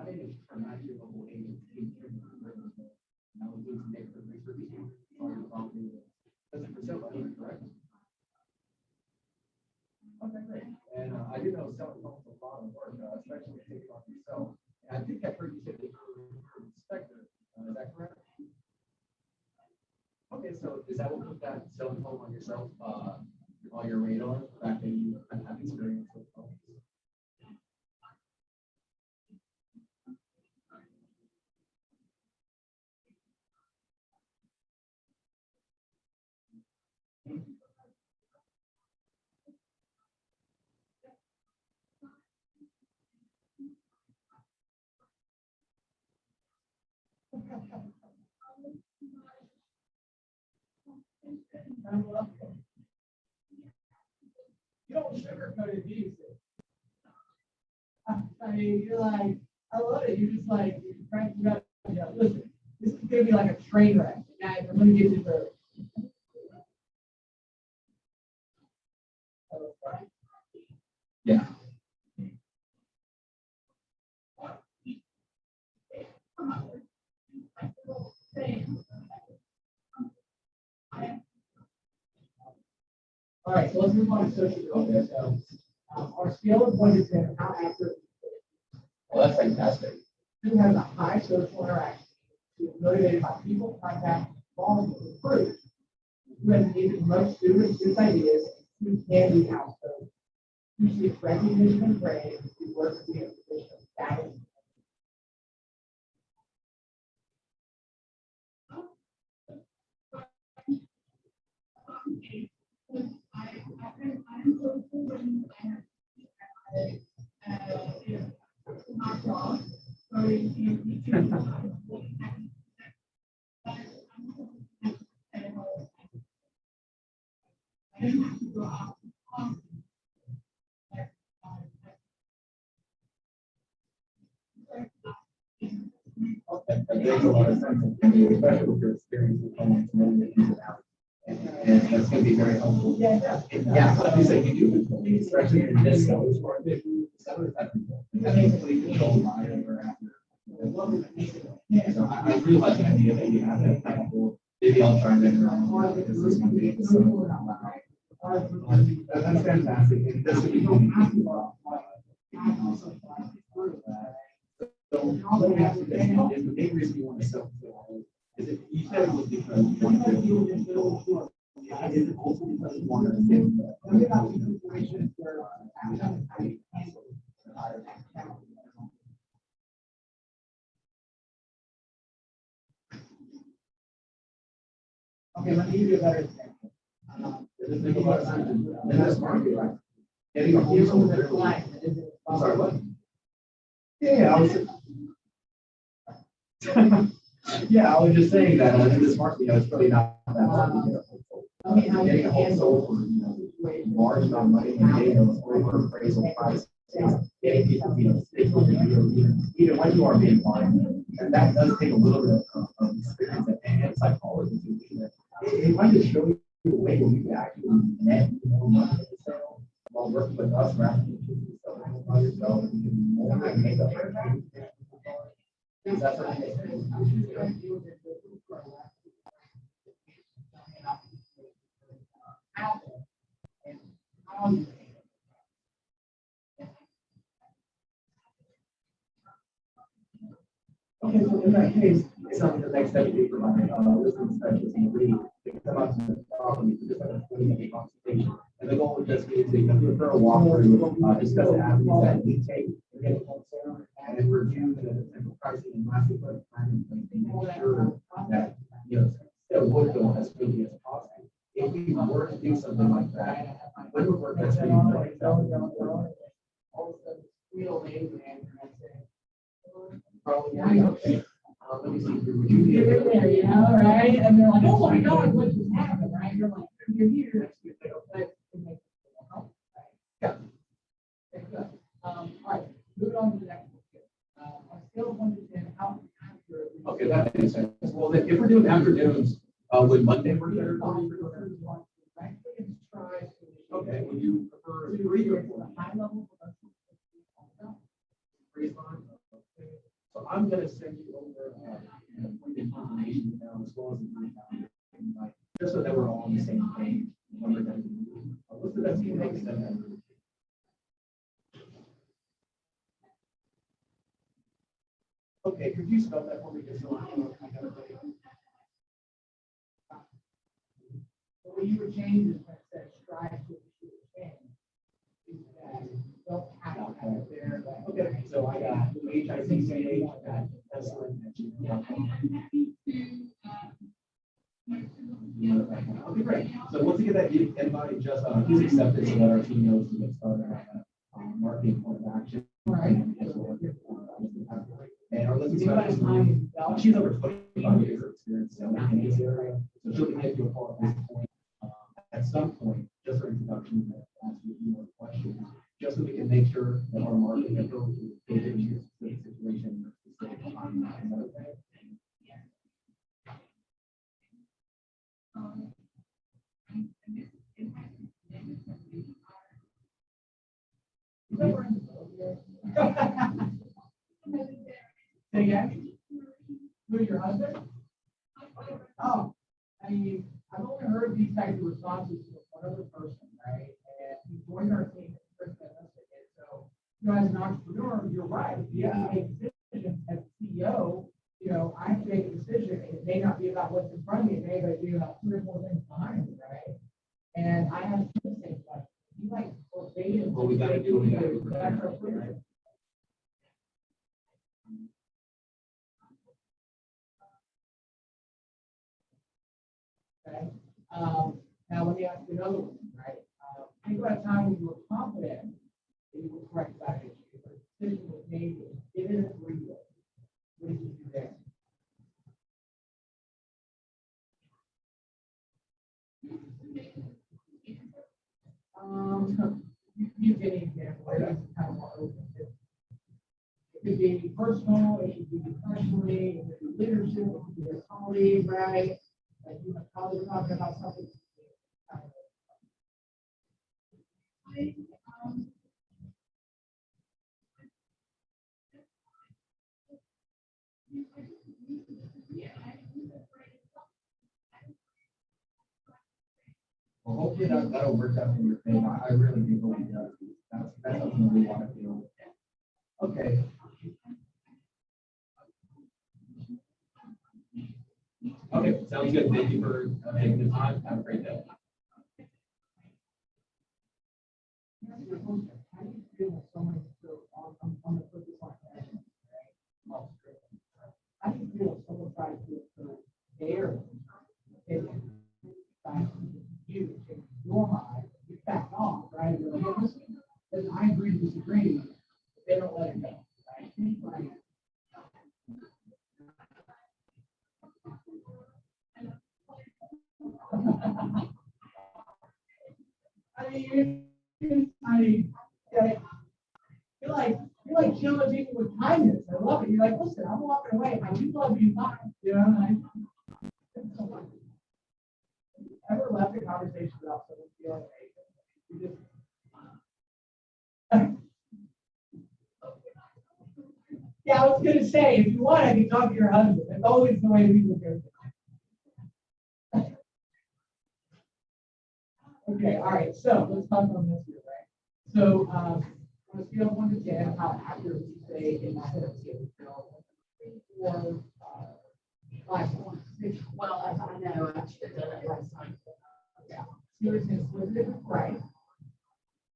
My name is Kern. I'm your local agent. And I was doing some neighborhood research on your property. That's it for sale, by the way, correct? Okay, great. And I do know selling homes is a lot of work, especially when you take it on yourself. And I think I heard you say that you're an inspector. Is that correct? Okay, so is that what put that selling home on yourself on your radar? The fact that you have experience with homes? You don't sugarcoat it, do you? I mean, you're like, I love it. You're just like, you're cranking it up. You know, listen, this is gonna be like a train wreck. Guys, I'm gonna get you the. Yeah. All right, so let's move on to social media. So, our scale of 1 to 10, how accurate? Well, that's fantastic. Who has a high social interaction? Who is motivated by people, contact, volume, and proof? Who has needed to promote students, ideas? Who can be household? Who seeks recognition and praise? Who works to be in a position of status? That makes a lot of sense, especially with your experience with homeless and and that's going to be very helpful. Yeah, like you said, you do, especially in this seller's market. That basically controls my over after. So I really like the idea that you have that technical. Maybe I'll try that because this one being so that's fantastic. And this would be so let me ask you this, is the main reason you want to sell is it you said it was because you want to is it also because you want to okay, let me give you a better example. This makes a lot of sense. In this market, right? Getting a home sold there. I'm sorry, what? Yeah, I was yeah, I was just saying that in this market, it's really not that hard to get a home sold. Getting a home sold for large amount of money and getting a over appraisal price, getting people, stick with you, even when you are being blind. And that does take a little bit of experience and psychology to it might just show you a way where you can actually net more money to sell while working with us rather than selling by yourself. You can more and make up for it. That's what I think. Okay, so in that case, it's something the next step would be for my listening specialist and read to come out to the property to just have a 20-minute consultation. And the goal would just be to do a thorough walkthrough, discuss the avenues that we take to get a home sale, and then review the potential pricing and lastly put a plan in place to make sure that still would go as quickly as possible. If we were to do something like that, when would work best for you? Real name and probably okay. Let me see. Would you be there? You know, right? And they're like, oh my God, what just happened? Right? You're like, you're here. Yeah. Okay, good. All right. Moving on to the next one. On a scale of 1 to 10, how accurate? Okay, that makes sense. Well, if we're doing afternoons, would Monday work better for you? Okay. Would you prefer 3 or 4? High level. So I'm going to send you over information now as well as just so that we're all on the same page. What's the best email to send that? Okay, could you spell that for me? Just so I know I got it ready. What you would change is that said strive to change. Don't have it there. Okay, so I got HICCH at okay, great. So once you get that invite, just please accept it so that our team knows to get started on marketing point of action. Right. And our listening specialist, she's over 25 years of experience in this area, so she'll be giving you a call at this point. At some point, just for introduction, ask you more questions, just so we can make sure that our marketing approach is tailored to your specific situation, your specific timeline. Say again? Who's your husband? Oh, I mean, I've only heard these types of responses from one other person, right? And he joined our team at Christmas. So, as an entrepreneur, you're right. You have to make decisions as CEO. I have to make a decision. It may not be about what's in front of me. It may be about 3 or 4 things behind me, right? And I have to think like, you like verbatim. Well, we got to do what we got to do. That's our plan. Okay. Now let me ask you another one, right? Think about a time when you were confident that you would correct that issue. If a decision was made that you didn't agree with, what did you do there? You give an example. Right? That's kind of more open. It could be personal, it could be professionally, it could be leadership, it could be a colleague, right? Like you know, colleague talking about something. Well, hopefully that'll work out in your favor. I really do hope it does. That's something we want to do. Okay. Okay, sounds good. Thank you for taking the time. Have a great day. How do you feel when someone on the purpose like that? How do you feel if someone tries to their opinion back to you, in your mind, you back off, right? You're like, "Hey, listen, I agree to disagree," but they don't let it go, right? Like, yeah, you're like chilling people with kindness. I love it. You're like, listen, I'm walking away. I do love you, fine. You know, ever left a conversation without someone feeling you just yeah, I was gonna say, if you want, I can talk to your husband. It's always the way people do it. Okay, all right. So let's talk on this here, right? So on a scale of 1 to 10, how accurate would you say in that scale? Or 5.6? Well, as I know, I should have done it last time. Yeah. 2 is inquisitive and bright.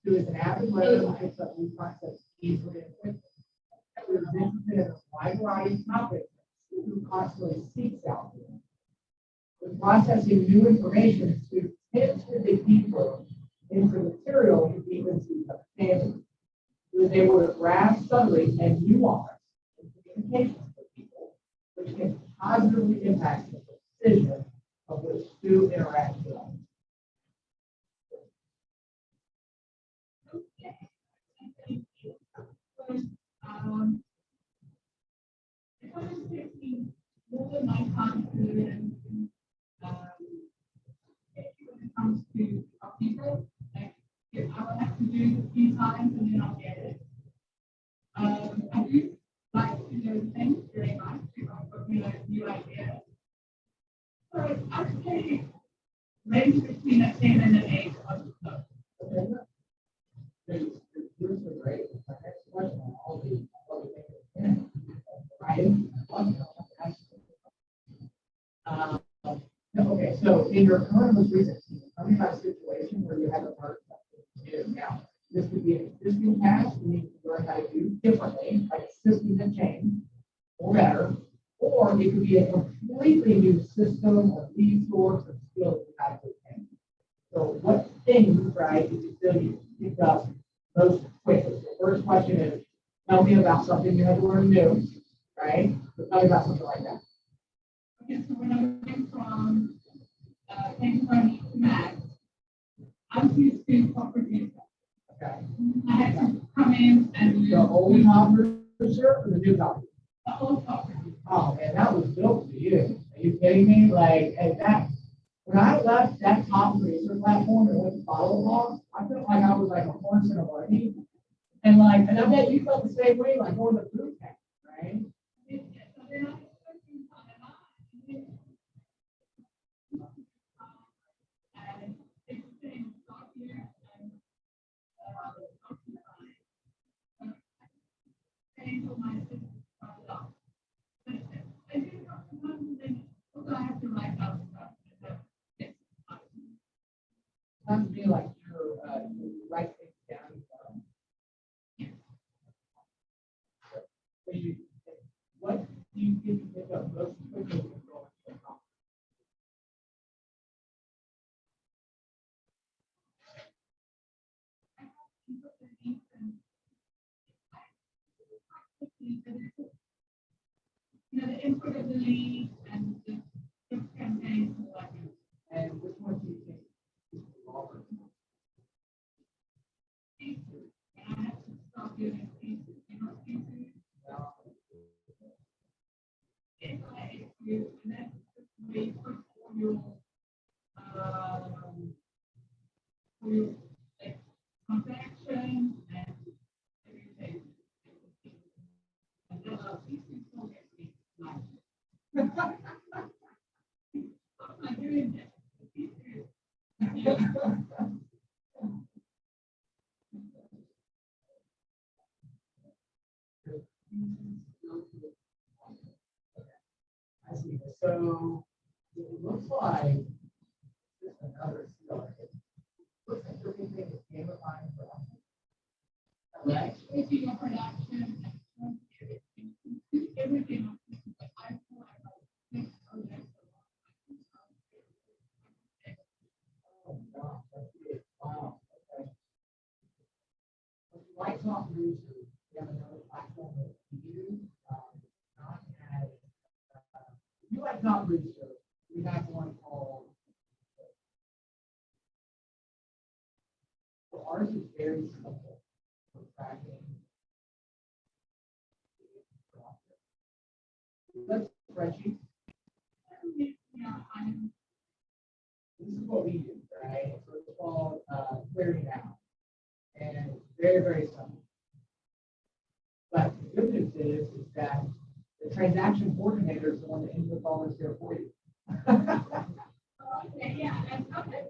2 is an avid learner who picks up new concepts easily and quickly. 2 is interested in a wide variety of topics who constantly seeks out them. With processing new information, students tend to dig deeper into material and frequencies of understanding. Who is able to grasp subtly and nuance in communications with people, which can positively impact the precision of which student interacts with others. If I was taking more than my time to when it comes to people, like I will have to do it a few times and then I'll get it. I do like to know things very much if I've got new ideas. So I would say range between a 10 and an 8 on the stuff. Okay. Yours are great. My next question on all these, Ryan. Okay, so in your current most recent team, tell me about a situation where you haven't learned something new. Now, this could be an existing task you need to learn how to do differently, like systems that change, or better, or it could be a completely new system or resource or skills you have to obtain. So what things, right, did you feel you picked up most quickly? So first question is, tell me about something you had to learn new, right? So tell me about something like that. Okay, so when I went from temporary to Mac, I was used to corporate data. Okay. I had to come in and The old officer or the new officer? the old corporate. Oh man, that was built for you. Are you kidding me? Like, and that, when I left that top producer platform and went to follow along, I felt like I was like a horse in a buggy. And like, and I bet you felt the same way, like going to boot camp, right? So then I and it's the same software and so my system started off. But I did not also I have to write out stuff. Sounds to me like you're write things down. So you, what do you think you pick up most quickly when going to a conference? You know, the input of the lead and the campaigns and like. And which one do you think is longer? Pieces. And I have to start doing pieces, you know, pieces. if I ask you, and that's the way for your, for your like, transaction and everything. And then, these things don't get me like. I'm not doing that. I see. So it looks like just another skill. It looks like everything is gamifying production. Right. If you have production, everything. Oh, gosh, that's it. Wow. Okay. Lights off producer. We have another platform that we use. Not as if you like not producer, we have one called. So ours is very simple for tracking. Let's spreadsheet. This is what we do, right? So it's called query now. And it's very, very simple. But the good news is that the transaction coordinator is the one that inputs all this here for you. Okay, yeah, and okay.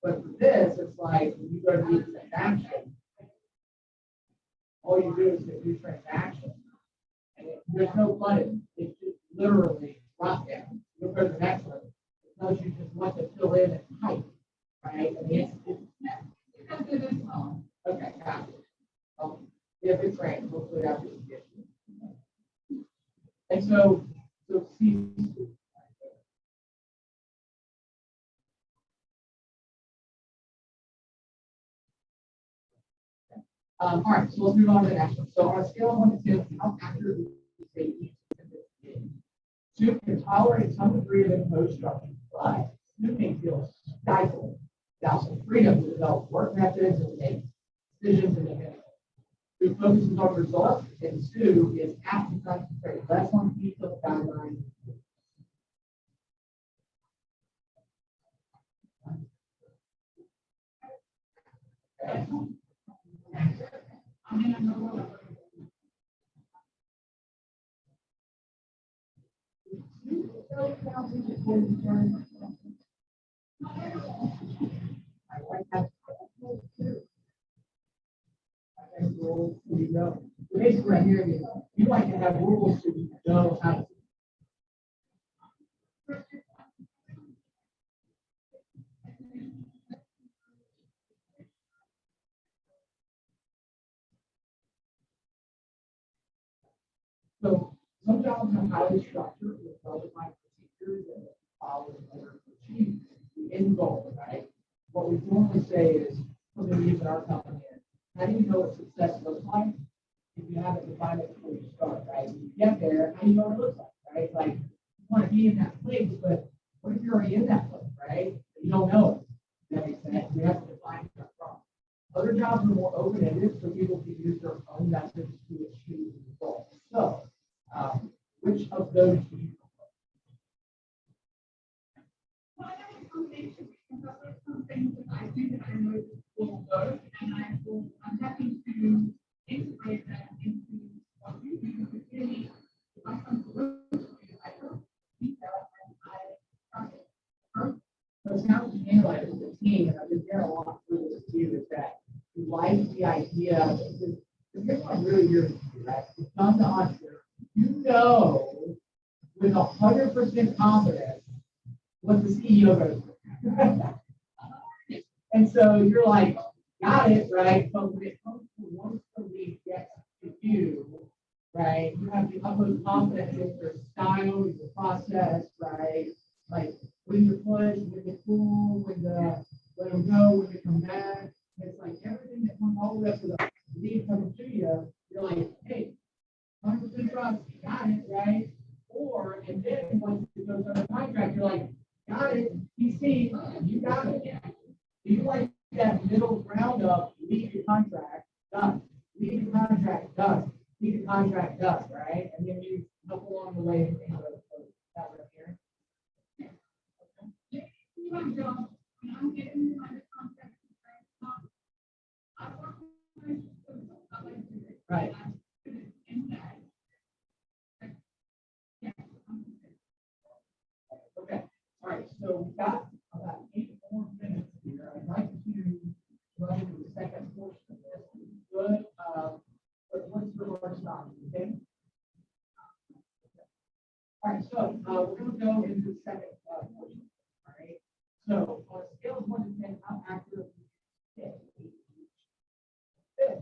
But for this, it's like when you go to do transaction, all you do is hit new transaction. And there's no button. It's just literally drop down. You'll go to the next one. It tells you just what to fill in and type, right? I mean, okay, got it. Yeah, good train. Hopefully that was good. And so see. All right, so let's move on to the next one. So on a scale of 1 to 10, how accurate would you say each is? Soup can tolerate some degree of imposed structure, but Soup may feel stifled without some freedom to develop work methods and make decisions independently. Soup focuses on results, and Sue is apt to concentrate less on detailed guidelines. Okay. I like that. Basically, right here, you like to have rules so you know how to. So some jobs are highly structured with well-defined procedures and follow in order to achieve the end goal, right? What we normally say is, something we use in our company is, how do you know what success looks like if you haven't defined it before you start, right? When you get there, how do you know what it looks like, right? Like, you want to be in that place, but what if you're already in that place, right? You don't know it. That makes sense. We have to define it up front. Other jobs are more open-ended, so people can use their own methods to achieve the result. So, which of those do you prefer? Well, I have a combination because there's some things that I do that I know will work, and I'm happy to integrate that into what we do. Because really, if I come to work with you, I don't detail and I trust it. So it sounds to me like as a team, and I've been hearing a lot through this too, is that you like the idea, because here's what I'm really here to do, right? It's done to us here. You know, with 100% confidence, what the CEO goes through. And so you're like, got it, right? But when it comes to once the lead gets to you, right, you have the utmost confidence in your style, your process, right? Like when you push, when you pull, when you let them go, when you come back. It's like everything that comes all the way up to the lead coming to you, you're like, hey, 100% trust, got it, right? Or, and then once it goes under contract, you're like, got it, PC, you got it. Do you like that middle ground of leave your contract, done, leave your contract, contract does, he the contract does, right? And then you help along the way and things like that. That's what I'm hearing. You want to go, and I'm getting my contract. I work with my. Right. Okay, all right, so we've got about 8 more minutes here. I'd like to run into the second portion of this. Good, but what's the first on, okay? All right, so we're gonna go into the second portion, all right? So on a scale of 1 to 10, how accurate is this, okay?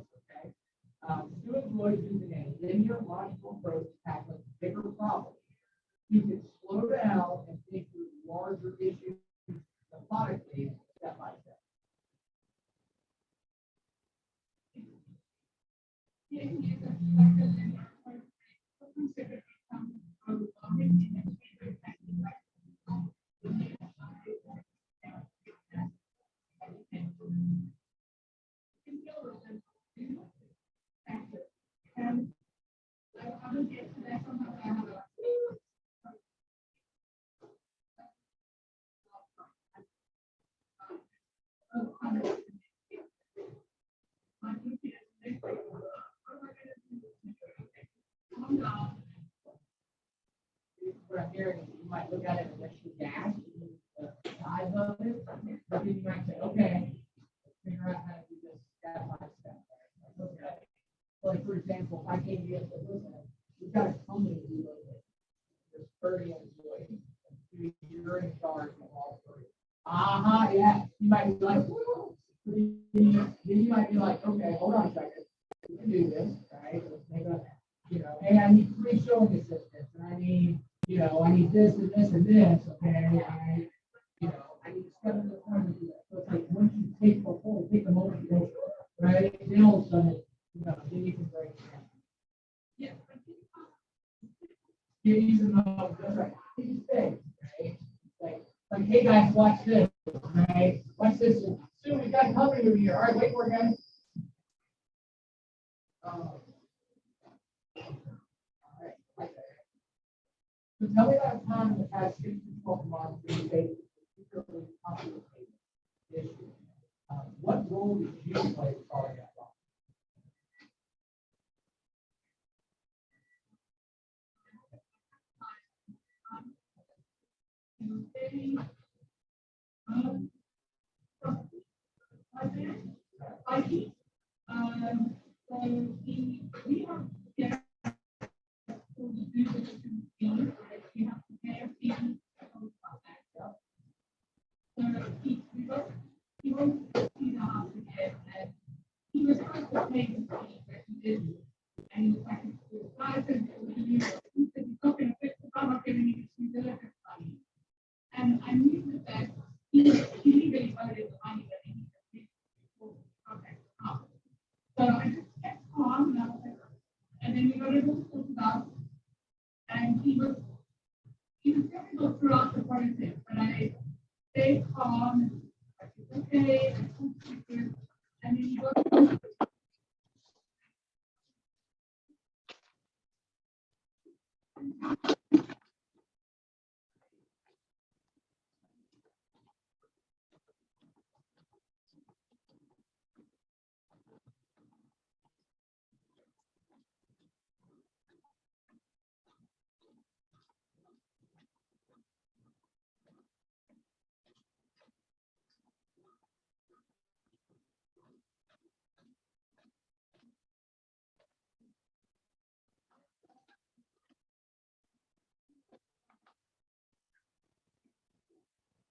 Stu employees using a linear logical approach to tackling bigger problems. You can slow down and think through larger issues methodically, step by step. What I'm hearing is you might look at it and let you dash the size of it, but then you might say, okay, let's figure out how to do this step by step. Right? Okay. Like, for example, if I came to you and said, listen, we've got a company we look at. There's 30 employees. You're in charge of all 30. Yeah. You might be like, woo. Then you might be like, okay, hold on a second. We can do this, right? Let's make a, hey, I need 3 showing assistants, and I need, I need this and this and this, okay? I need to step in the corner and do that. So it's like, once you take the whole, take the motion, right? Then all of a sudden, then you can break it down. Yeah. You're using the, that's right. You say, right? Like, hey guys, watch this, right? Watch this. Soon we've got a company over here. All right, wait for it, guys. All right. So tell me about a time in the past 6 to 12 months when you faced a particularly complicated issue. What role did you play in solving that problem? We have to get to do this you have to pay a fee. So he won't see the house again, and he was supposed to pay the fee, but he didn't. And he was like, I said, he said, he's not going to fix the car, I'm not giving you the delivery money. And I knew that he legally owed it the money that he needed to pay for the project. So I just kept calm, and I was like, and then we got it all sorted out. And he was difficult throughout the process, but I stayed calm. I said, okay, I talked to you, and then he got